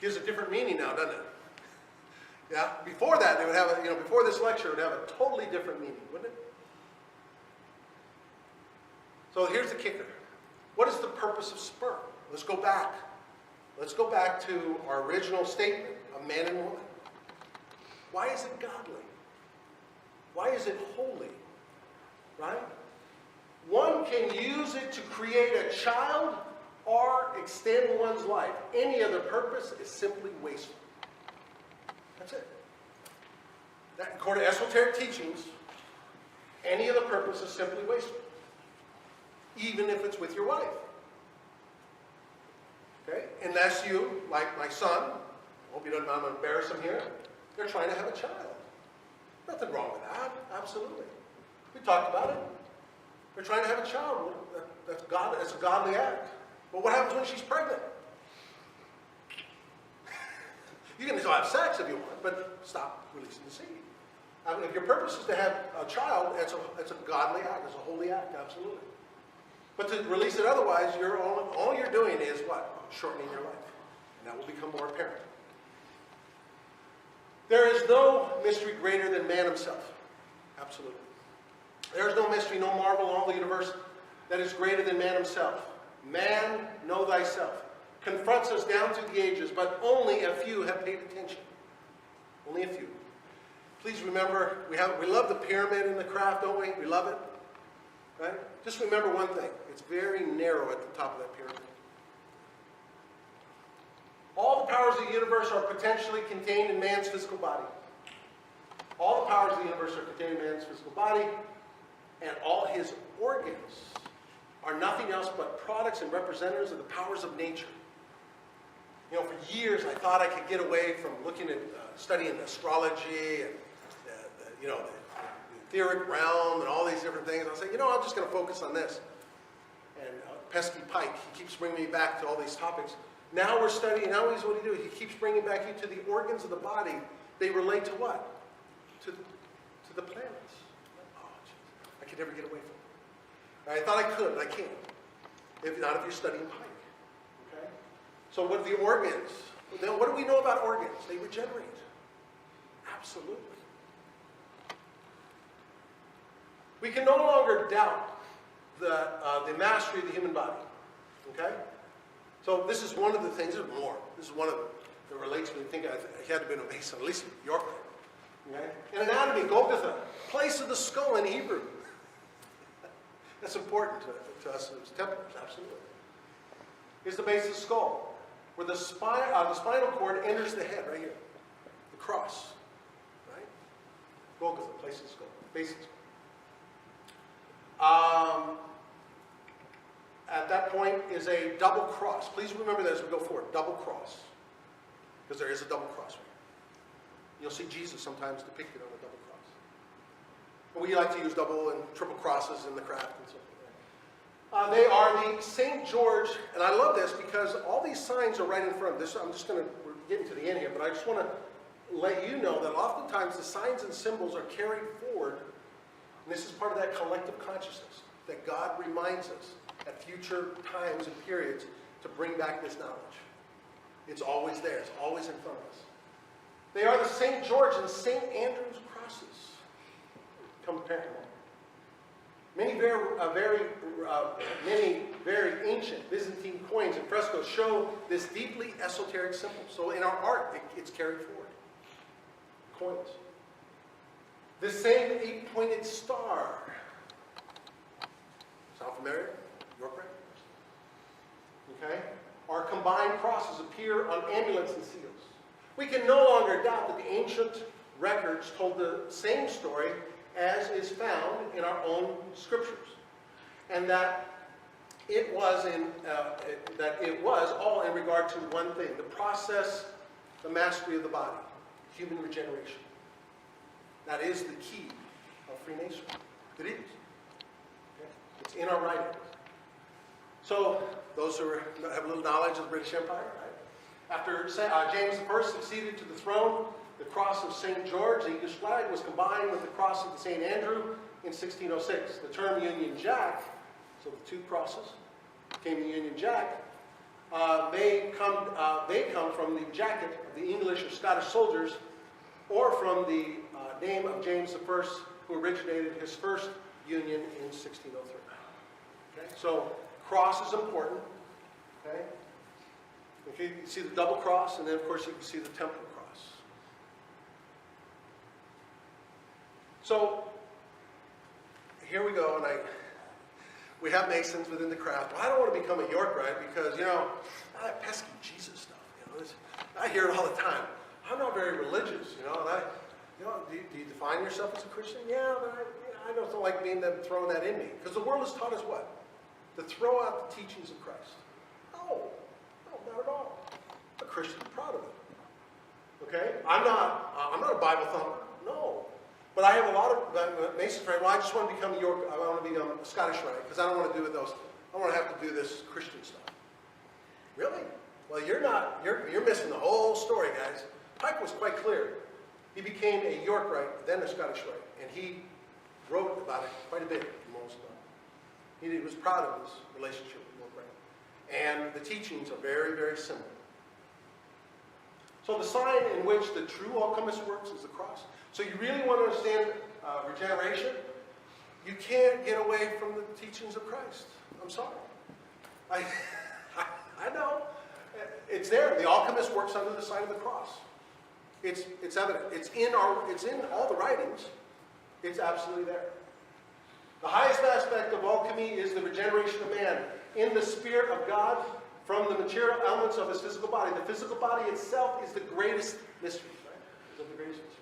[SPEAKER 1] Gives a different meaning now, doesn't it? Yeah. Before that, it would have before this lecture, it would have a totally different meaning, wouldn't it? So here's the kicker. What is the purpose of sperm? Let's go back. Let's go back to our original statement of man and woman. Why is it godly? Why is it holy? Right? One can use it to create a child or extend one's life. Any other purpose is simply wasteful. That's it. That, according to esoteric teachings, any other purpose is simply wasteful. Even if it's with your wife. Okay? Unless you, like my son, I hope you don't mind, I'm going to embarrass him here, they're trying to have a child. Nothing wrong with that. Absolutely. We talked about it. They're trying to have a child. That's a godly act. But what happens when she's pregnant? You can still have sex if you want, but stop releasing the seed. I mean, if your purpose is to have a child, it's a godly act. It's a holy act, absolutely. But to release it otherwise, all you're doing is what? Shortening your life. And that will become more apparent. There is no mystery greater than man himself. Absolutely. There is no mystery, no marvel in all the universe that is greater than man himself. Man, know thyself. Confronts us down through the ages, but only a few have paid attention. Only a few. Please remember, we love the pyramid in the craft, don't we? We love it. Right? Just remember one thing. It's very narrow at the top of that pyramid. All the powers of the universe are potentially contained in man's physical body. All the powers of the universe are contained in man's physical body, and all his organs are nothing else but products and representatives of the powers of nature. You know, for years I thought I could get away from looking at studying astrology and the etheric realm and all these different things. I was like, I'm just going to focus on this. And pesky Pike, he keeps bringing me back to all these topics. Now we're studying, now he's what he do? He keeps bringing back you to the organs of the body. They relate to what? To the planets. Oh, geez. I could never get away from it. I thought I could, but I can't. If not, if you're studying Pike. Okay? So what are the organs? Then what do we know about organs? They regenerate. Absolutely. We can no longer doubt the mastery of the human body. Okay? So this is one of the things, there's more. This is one of them that relates to me. I think I had to be based on at least York. Okay? In anatomy, Golgotha, place of the skull in Hebrew. That's important to us as Templars, absolutely. Here's the base of the skull, where the spinal cord enters the head, right here. The cross, right? Golgotha, place of the skull, base of the skull. At that point is a double cross. Please remember that as we go forward. Double cross. Because there is a double cross. You'll see Jesus sometimes depicted on a double cross. And we like to use double and triple crosses in the craft and so forth. They are the St. George, and I love this because all these signs are right in front of this. We're getting to the end here, but I just want to let you know that oftentimes the signs and symbols are carried forward. And this is part of that collective consciousness that God reminds us at future times and periods to bring back this knowledge. It's always there. It's always in front of us. They are the St. George and St. Andrew's crosses. Come apparent. Many very ancient Byzantine coins and frescoes show this deeply esoteric symbol. So in our art, it's carried forward. Coins. The same 8-pointed star. Sound familiar? York right? Okay? Our combined crosses appear on amulets and seals. We can no longer doubt that the ancient records told the same story as is found in our own scriptures, and that it was all in regard to one thing: the process, the mastery of the body, human regeneration. That is the key of Freemasonry. It is. Okay? It's in our writings. So, those who have a little knowledge of the British Empire, right? After James I succeeded to the throne, the cross of St. George, the English flag, was combined with the cross of St. Andrew in 1606. The term Union Jack, so the two crosses, became the Union Jack. They come from the jacket of the English or Scottish soldiers, or from the name of James I, who originated his first union in 1603. Okay? So cross is important. Okay? Okay, you see the double cross, and then of course you can see the temple cross. So here we go, and we have Masons within the craft. Well, I don't want to become a Yorkite because, that pesky Jesus stuff. I hear it all the time. I'm not very religious, and do you define yourself as a Christian? Yeah, but I don't like being them throwing that in me. Because the world has taught us what? To throw out the teachings of Christ. No, not at all. I'm a Christian, I'm proud of it. Okay? I'm not a Bible thumper. No. But I have a lot of Mason friends. Well, I just want to become I want to become a Scottish Rite because I don't want to do with those. I don't want to have to do this Christian stuff. Really? Well, you're missing the whole story, guys. Pike was quite clear. He became a York Rite, then a Scottish Rite, and he wrote about it quite a bit. He was proud of his relationship with York Rite. And the teachings are very, very similar. So the sign in which the true alchemist works is the cross. So you really want to understand regeneration? You can't get away from the teachings of Christ. I'm sorry. I know. It's there. The alchemist works under the sign of the cross. It's evident. It's in all the writings. It's absolutely there. The highest aspect of alchemy is the regeneration of man in the spirit of God from the material elements of his physical body. The physical body itself is the greatest mystery, right? It's the greatest mystery.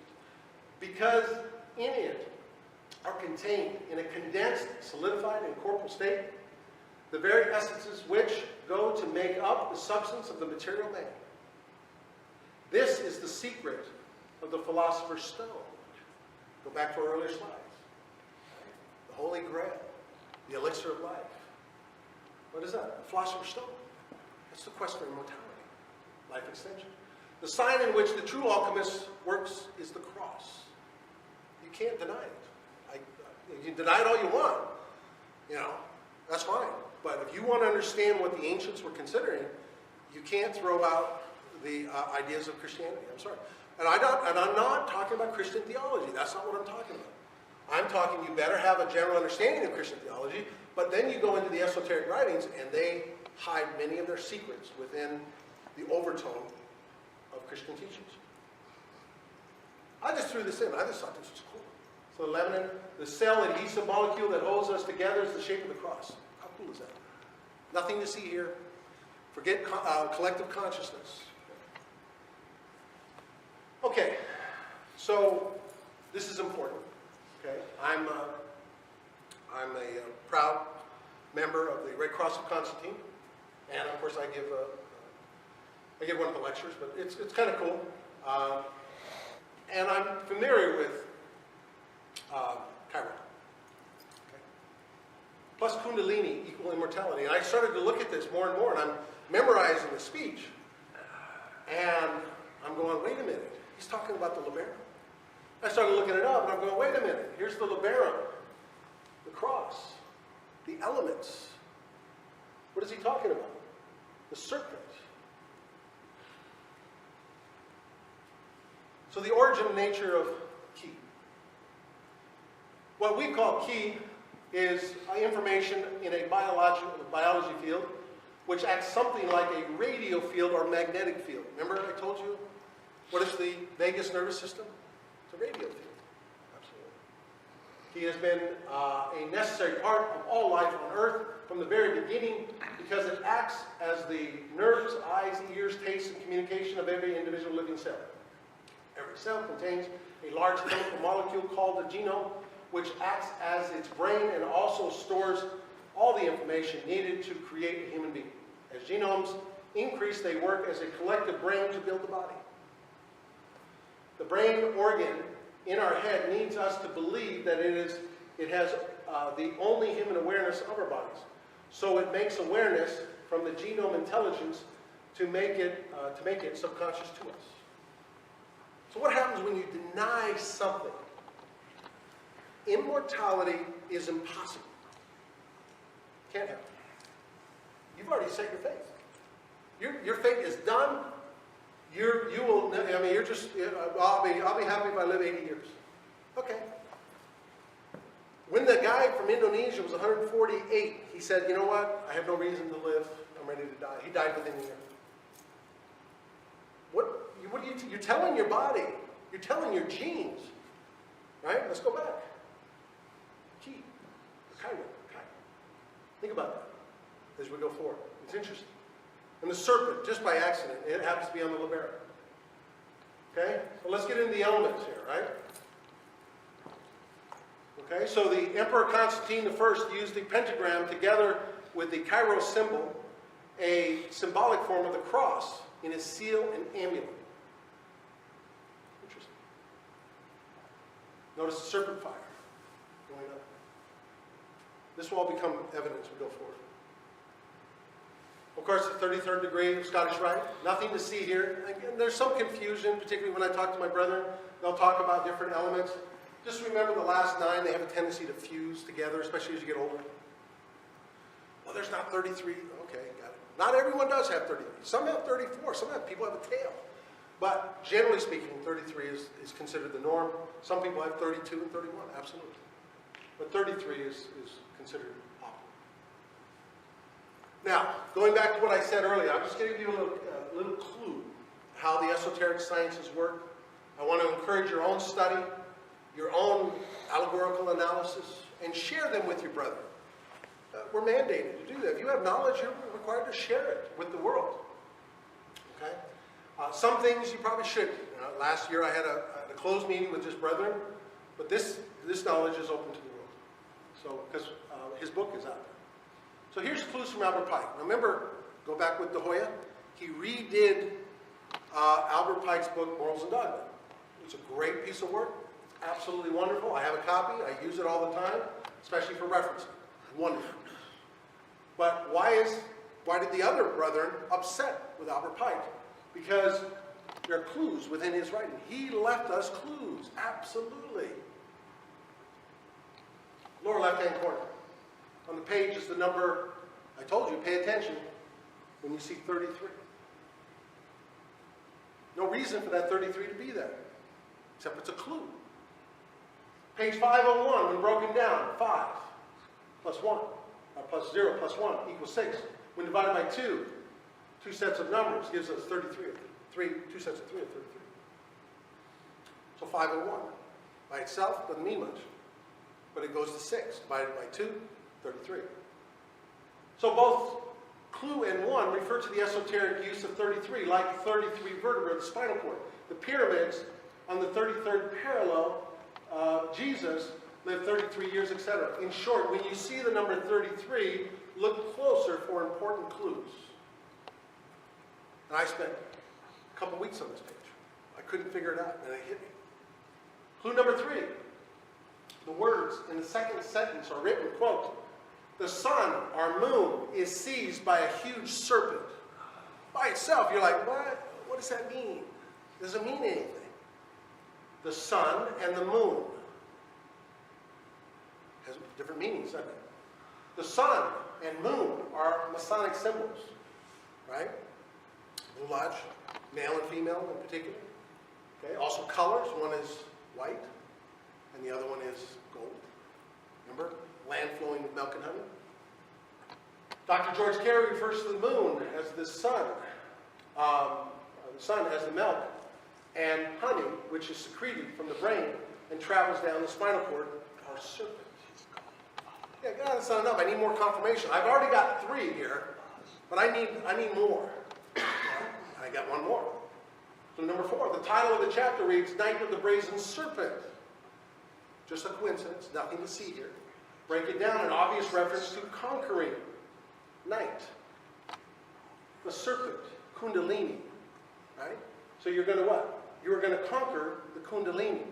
[SPEAKER 1] Because in it are contained in a condensed, solidified, and corporeal state the very essences which go to make up the substance of the material man. This is the secret of the philosopher's stone. Go back to our earlier slides. The Holy Grail, the elixir of life. What is that? The philosopher's stone. That's the quest for immortality, life extension. The sign in which the true alchemist works is the cross. You can't deny it. You can deny it all you want. That's fine. But if you want to understand what the ancients were considering, you can't throw out the ideas of Christianity. I'm sorry. And I'm not talking about Christian theology. That's not what I'm talking about. I'm talking you better have a general understanding of Christian theology, but then you go into the esoteric writings and they hide many of their secrets within the overtone of Christian teachings. I just threw this in. I just thought this was cool. So the lemon, the cell adhesive molecule that holds us together is the shape of the cross. How cool is that? Nothing to see here. Forget collective consciousness. Okay, so this is important. Okay, I'm a proud member of the Red Cross of Constantine, and of course I give one of the lectures, but it's kind of cool. And I'm familiar with Chiron. Okay. Plus Kundalini equal immortality. And I started to look at this more and more, and I'm memorizing the speech. And I'm going, wait a minute. He's talking about the labarum. I started looking it up, and I'm going, wait a minute. Here's the labarum, the cross, the elements. What is he talking about? The serpent. So the origin and nature of ki. What we call ki is information in a biology field which acts something like a radio field or magnetic field. Remember I told you, what is the vagus nervous system? It's a radio field. Absolutely. Ki has been a necessary part of all life on Earth from the very beginning because it acts as the nerves, eyes, ears, taste, and communication of every individual living cell. Every cell contains a large chemical molecule called the genome, which acts as its brain and also stores all the information needed to create a human being. As genomes increase, they work as a collective brain to build the body. The brain organ in our head needs us to believe that it has the only human awareness of our bodies. So it makes awareness from the genome intelligence to make it subconscious to us. So what happens when you deny something? Immortality is impossible. Can't happen. You've already set your fate. Your fate is done. You will. I mean, you're just. I'll be happy if I live 80 years. Okay. When the guy from Indonesia was 148, he said, you know what? I have no reason to live. I'm ready to die. He died within a year. What are you, you're telling your body. You're telling your genes. Right? Let's go back. Key. Chiron. Think about that as we go forward. It's interesting. And the serpent, just by accident, it happens to be on the libera. Okay? Well, let's get into the elements here, right? Okay, so the Emperor Constantine I used the pentagram together with the Kairos symbol, a symbolic form of the cross, in his seal and amulet. Interesting. Notice the serpent fire going up. This will all become evident as we go forward. Of course, the 33rd degree of Scottish Rite. Nothing to see here. Again, there's some confusion, particularly when I talk to my brethren. They'll talk about different elements. Just remember the last 9, they have a tendency to fuse together, especially as you get older. Well, there's not 33. Okay, got it. Not everyone does have 33. Some have 34. Some people have a tail. But generally speaking, 33 is considered the norm. Some people have 32 and 31, absolutely. But 33 is considered optimal. Now, going back to what I said earlier, I'm just going to give you a little clue how the esoteric sciences work. I want to encourage your own study, your own allegorical analysis, and share them with your brethren. We're mandated to do that. If you have knowledge, you're required to share it with the world. Okay? Some things you probably shouldn't. Last year I had a closed meeting with just brethren, but this knowledge is open to the world. So, because his book is out there. So here's clues from Albert Pike. Now remember, go back with De Hoya. He redid Albert Pike's book, Morals and Dogma. It's a great piece of work. Absolutely wonderful. I have a copy. I use it all the time, especially for referencing. Wonderful. But why did the other brethren upset with Albert Pike? Because there are clues within his writing. He left us clues. Absolutely. Lower left-hand corner. On the page is the number, I told you, pay attention when you see 33. No reason for that 33 to be there, except it's a clue. Page 501, when broken down, 5 plus 1, or plus 0 plus 1 equals 6. When divided by 2 sets of numbers gives us 33. 2 sets of 3 are 33. So 501 by itself doesn't mean much, but it goes to 6. Divided by 2, 33. So both clue and 1 refer to the esoteric use of 33, like 33 vertebrae of the spinal cord. The pyramids on the 33rd parallel, Jesus lived 33 years, etc. In short, when you see the number 33, look closer for important clues. And I spent a couple weeks on this page. I couldn't figure it out, and it hit me. Clue number 3. The words in the second sentence are written, quote, "The sun, our moon, is seized by a huge serpent." By itself, you're like, what? What does that mean? It doesn't mean anything. The sun and the moon has different meanings, doesn't it? The sun and moon are Masonic symbols, right? Blue Lodge, male and female in particular. Okay, also colors. One is white, and the other one is gold. Remember? Land flowing with milk and honey. Dr. George Carey refers to the moon as the sun as the milk, and honey, which is secreted from the brain and travels down the spinal cord, are serpents. Yeah, God, that's not enough. I need more confirmation. I've already got 3 here, but I need more. I got one more. So number 4, the title of the chapter reads, "Knight of the Brazen Serpent." Just a coincidence, nothing to see here. Break it down, an obvious reference to conquering. Knight. The serpent, Kundalini. Right? So you're going to what? You're going to conquer the Kundalini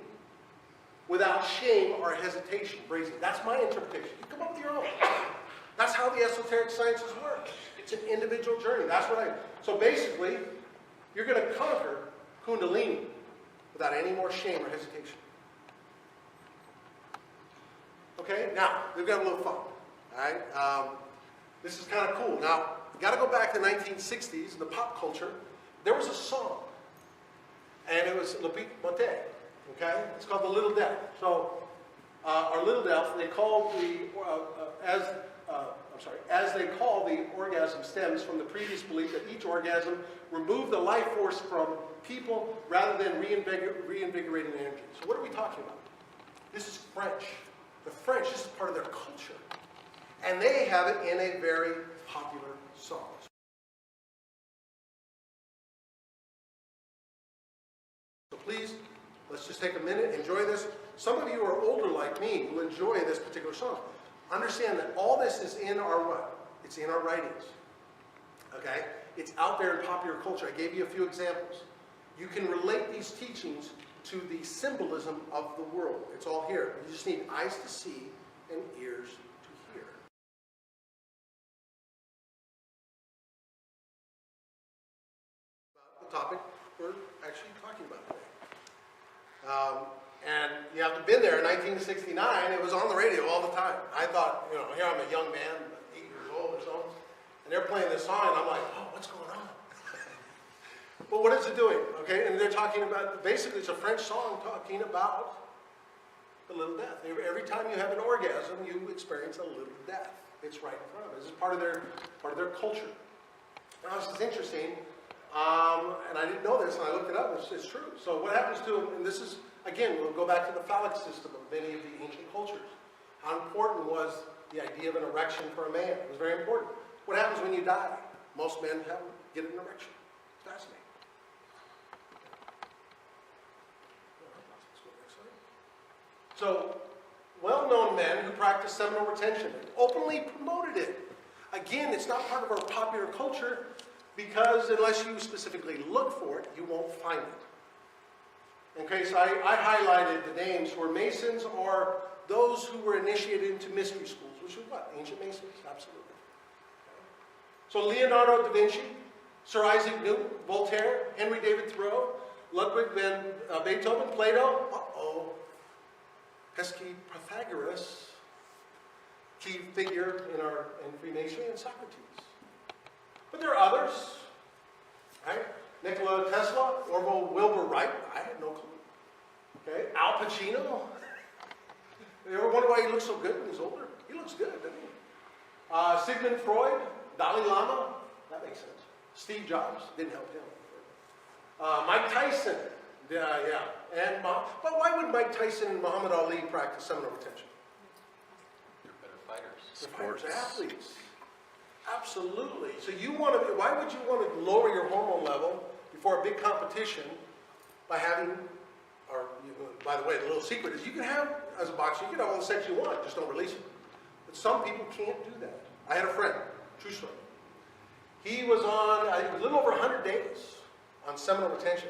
[SPEAKER 1] without shame or hesitation. Brazen. That's my interpretation. You come up with your own. That's how the esoteric sciences work. It's an individual journey. That's what so basically, you're going to conquer Kundalini without any more shame or hesitation. Okay, now, we've got a little fun. All right? This is kind of cool. Now, you got to go back to the 1960s, in the pop culture. There was a song, and it was Le Petit Motet. Okay? It's called The Little Devil. So, our little death, they call as they call the orgasm stems from the previous belief that each orgasm removed the life force from people rather than reinvigorating the energy. So what are we talking about? This is French. The French, this is part of their culture. And they have it in a very popular song. So please, let's just take a minute, enjoy this. Some of you are older like me will enjoy this particular song. Understand that all this is in our what? It's in our writings. Okay? It's out there in popular culture. I gave you a few examples. You can relate these teachings to the symbolism of the world. It's all here. You just need eyes to see and ears to hear. About the topic we're actually talking about today. And you have to have been there in 1969. It was on the radio all the time. I thought, you know, here I'm a young man, 8 years old or so, and they're playing this song, and I'm like, oh, what's going on? But what is it doing? Okay, and they're talking about, basically it's a French song talking about the little death. Every time you have an orgasm, you experience a little death. It's right in front of us. This is part of their culture. Now this is interesting, and I didn't know this, and I looked it up. It's true. So what happens to them? And this is, again, we'll go back to the phallic system of many of the ancient cultures. How important was the idea of an erection for a man? It was very important. What happens when you die? Most men get an erection. It's fascinating. So, well-known men who practice seminal retention openly promoted it. Again, it's not part of our popular culture because unless you specifically look for it, you won't find it. Okay, so I highlighted the names who are Masons or those who were initiated into mystery schools, which is what? Ancient Masons? Absolutely. Okay. So Leonardo da Vinci, Sir Isaac Newton, Voltaire, Henry David Thoreau, Ludwig van Beethoven, Plato, Pesky Pythagoras, key figure in Freemasonry, and Socrates. But there are others, right? Nikola Tesla, Orville Wilbur Wright, I had no clue. Okay, Al Pacino. You ever wonder why he looks so good when he's older? He looks good, doesn't he? Sigmund Freud, Dalai Lama, that makes sense. Steve Jobs, didn't help him. Mike Tyson, yeah. But why would Mike Tyson and Muhammad Ali practice seminal retention?
[SPEAKER 2] They're better fighters.
[SPEAKER 1] Sports athletes. Absolutely. So why would you want to lower your hormone level before a big competition by having, by the way, the little secret is you can have, as a boxer, you can have all the sex you want, just don't release it. But some people can't do that. I had a friend, true story. He was on, I think, a little over 100 days on seminal retention.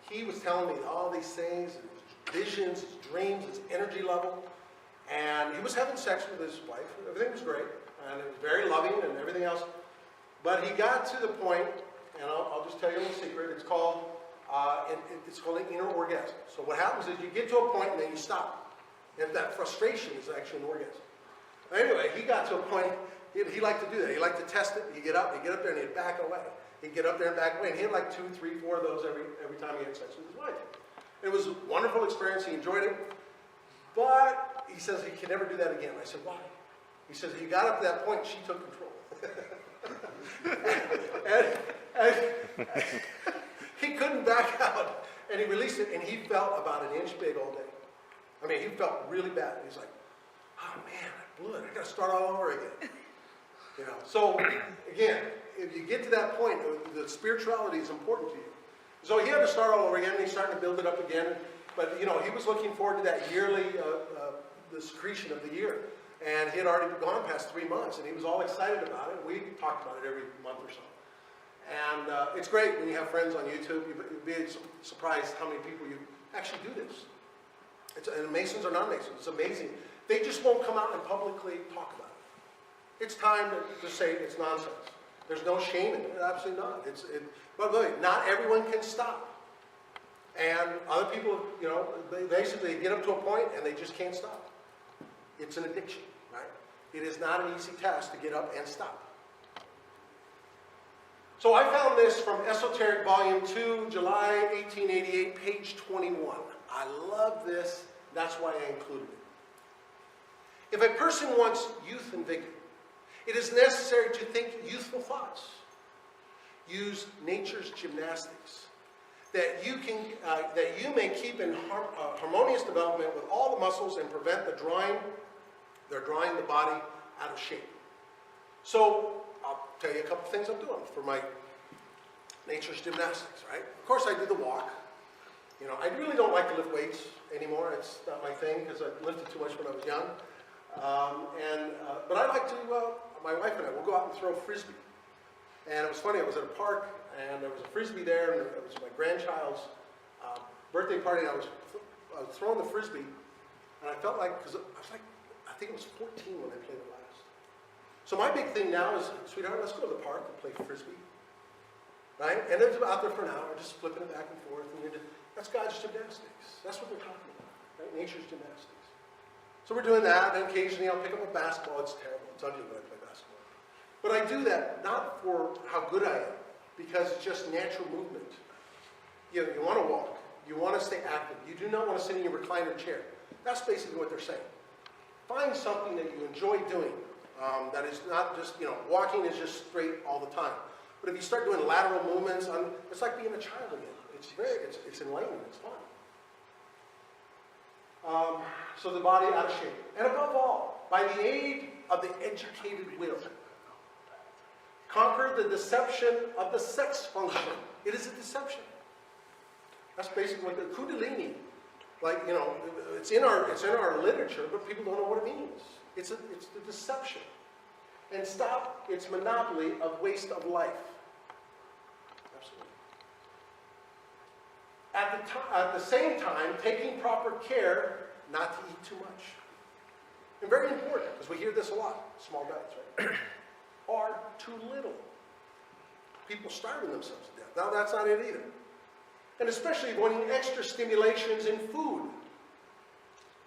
[SPEAKER 1] He was telling me all these things, his visions, his dreams, his energy level. And he was having sex with his wife. Everything was great. And it was very loving and everything else. But he got to the point, and I'll just tell you a little secret, it's called an inner orgasm. So what happens is you get to a point and then you stop. And that frustration is actually an orgasm. Anyway, he got to a point, he liked to do that. He liked to test it. He'd get up there and he'd back away. He'd get up there and back away. And he had like 2, 3, 4 of those every time he had sex with his wife. It was a wonderful experience. He enjoyed it. But he says he can never do that again. I said, why? He says he got up to that point and she took control. and he couldn't back out. And he released it and he felt about an inch big all day. I mean, he felt really bad. He's like, oh man, I blew it. I got to start all over again. You know. So again, if you get to that point, the spirituality is important to you. So he had to start all over again, and he's starting to build it up again. But you know, he was looking forward to that yearly, the secretion of the year. And he had already gone past 3 months, and he was all excited about it. We talked about it every month or so. And it's great when you have friends on YouTube. You'd be surprised how many people you actually do this. And Masons or non-Masons, it's amazing. They just won't come out and publicly talk about it. It's time to say it's nonsense. There's no shame in it. Absolutely not. But look, not everyone can stop. And other people, you know, they basically get up to a point and they just can't stop. It's an addiction, right? It is not an easy task to get up and stop. So I found this from Esoteric Volume 2, July 1888, page 21. I love this. That's why I included it. If a person wants youth and vigor, it is necessary to think youthful thoughts. Use nature's gymnastics, that you may keep in harmonious development with all the muscles and prevent they're drawing the body out of shape. So I'll tell you a couple things I'm doing for my nature's gymnastics, right? Of course I do the walk. You know, I really don't like to lift weights anymore. It's not my thing because I lifted too much when I was young. But I like to, my wife and I will go out and throw frisbee. And it was funny, I was at a park and there was a frisbee there and it was my grandchild's birthday party and I was throwing the frisbee and I felt like, because I was like, I think it was 14 when I played it last. So my big thing now is, sweetheart, let's go to the park and play frisbee. Right? And it was out there for an hour, just flipping it back and forth. And that's God's gymnastics. That's what we're talking about, right? Nature's gymnastics. So we're doing that, and occasionally I'll pick up a basketball. It's terrible. It's ugly when I play basketball. But I do that not for how good I am, because it's just natural movement. You want to walk. You want to stay active. You do not want to sit in your recliner chair. That's basically what they're saying. Find something that you enjoy doing. That is not just, walking is just straight all the time. But if you start doing lateral movements, it's like being a child again. It's enlightening. It's fun. So the body out of shape. And above all, by the aid of the educated will, conquer the deception of the sex function. It is a deception. That's basically what the Kundalini, it's in our literature, but people don't know what it means. It's the deception. And stop its monopoly of waste of life. Absolutely. At the same time, taking proper care not to eat too much. And very important, because we hear this a lot, small diets, right? Or too little. People starving themselves to death. Now that's not it either. And especially avoiding extra stimulations in food,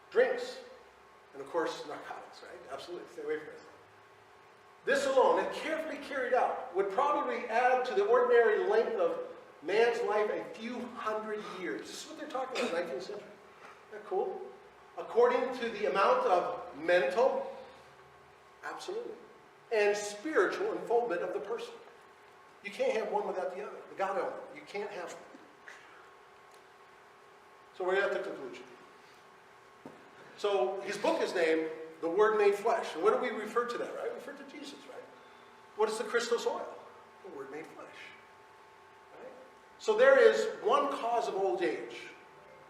[SPEAKER 1] drinks, and of course narcotics, right? Absolutely, stay away from this. This alone, if carefully carried out, would probably add to the ordinary length of man's life a few hundred years. This is what they're talking about in the 19th century. Isn't that cool? According to the amount of mental, absolutely, and spiritual unfoldment of the person. You can't have one without the other. The God element. You can't have them. So we're at the conclusion. So his book is named The Word Made Flesh. And what do we refer to that, right? We refer to Jesus, right? What is the Christos oil? The Word made flesh. Right? So there is one cause of old age,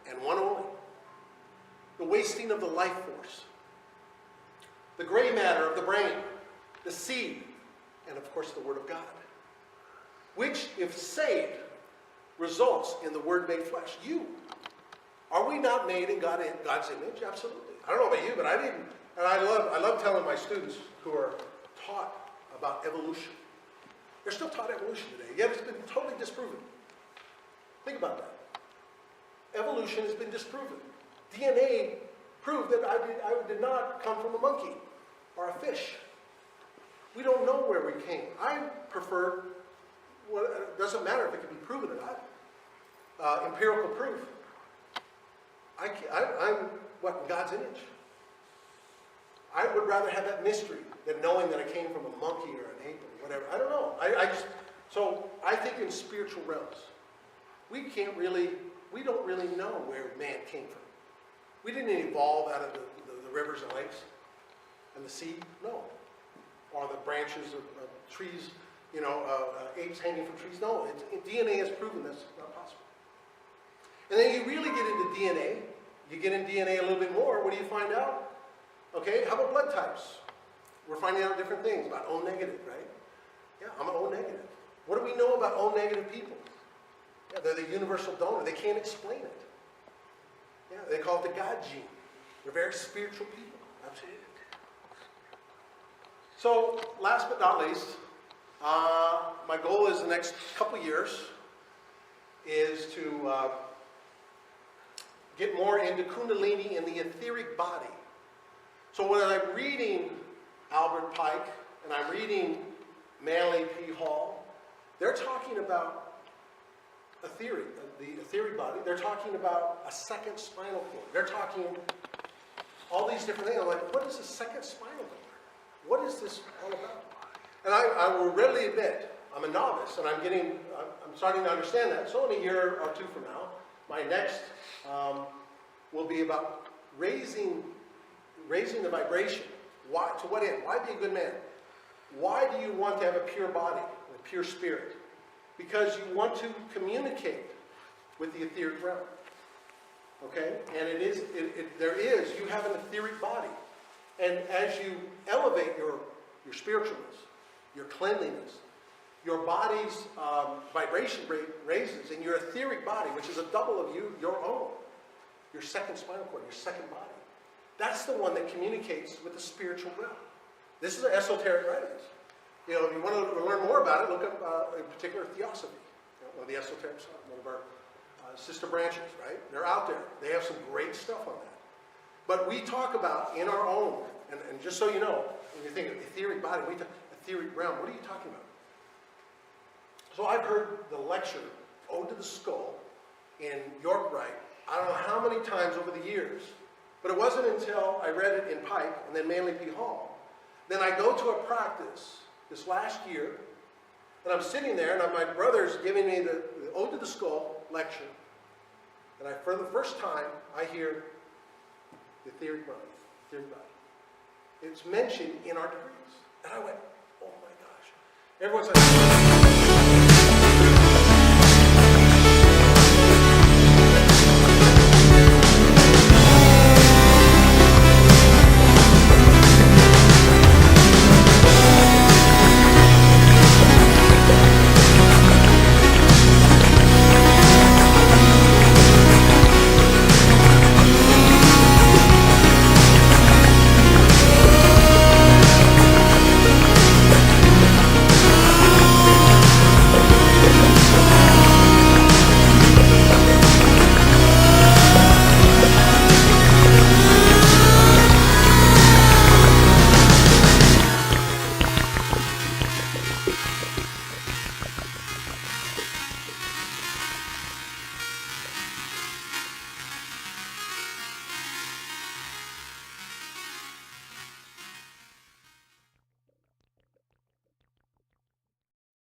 [SPEAKER 1] and one only. The wasting of the life force. The gray matter of the brain. The seed. And of course the Word of God. Which, if saved, results in the Word made flesh. You. Are we not made in God's image? Absolutely. I don't know about you, but I didn't. And I love telling my students who are taught about evolution. They're still taught evolution today, yet it's been totally disproven. Think about that. Evolution has been disproven. DNA proved that I did not come from a monkey or a fish. We don't know where we came. I prefer, it doesn't matter if it can be proven or not, empirical proof. I'm what, in God's image. I would rather have that mystery than knowing that I came from a monkey or an ape or whatever. I don't know. So I think in spiritual realms, we don't really know where man came from. We didn't evolve out of the rivers and lakes and the sea, no. Or the branches of trees, apes hanging from trees. No, DNA has proven that's not possible. And then you really get into DNA. You get in DNA a little bit more. What do you find out? Okay, how about blood types? We're finding out different things about O negative, right? Yeah, I'm an O negative. What do we know about O negative people? Yeah, they're the universal donor. They can't explain it. Yeah, they call it the God gene. They're very spiritual people. Absolutely. So, last but not least, my goal is the next couple years is to get more into Kundalini in the etheric body. So when I'm reading Albert Pike and I'm reading Manly P. Hall, they're talking about the etheric body. They're talking about a second spinal cord. They're talking all these different things. I'm like, what is the second spinal cord? What is this all about? And I will readily admit, I'm a novice, and I'm starting to understand that. So in a year or two from now, my next will be about raising the vibration. Why? To what end? Why be a good man? Why do you want to have a pure body, a pure spirit? Because you want to communicate with the etheric realm. Okay? And you have an etheric body. And as you elevate your spiritualness, your cleanliness, your body's vibration rate raises, and your etheric body, which is a double of you, your own, your second spinal cord, your second body, that's the one that communicates with the spiritual realm. This is an esoteric writings. You know, if you want to learn more about it, look up in particular Theosophy, one of the esoteric stuff, one of our sister branches, right? They're out there. They have some great stuff on that. But we talk about in our own, and just so you know, when you think of etheric body, we talk etheric realm, what are you talking about? So I've heard the lecture, Ode to the Skull, in York Rite, I don't know how many times over the years, but it wasn't until I read it in Pike and then Manly P. Hall. Then I go to a practice this last year, and I'm sitting there, and my brother's giving me the Ode to the Skull lecture, and for the first time, I hear the etheric body, etheric body. It's mentioned in our degrees. And I went, oh my gosh. Everyone's like,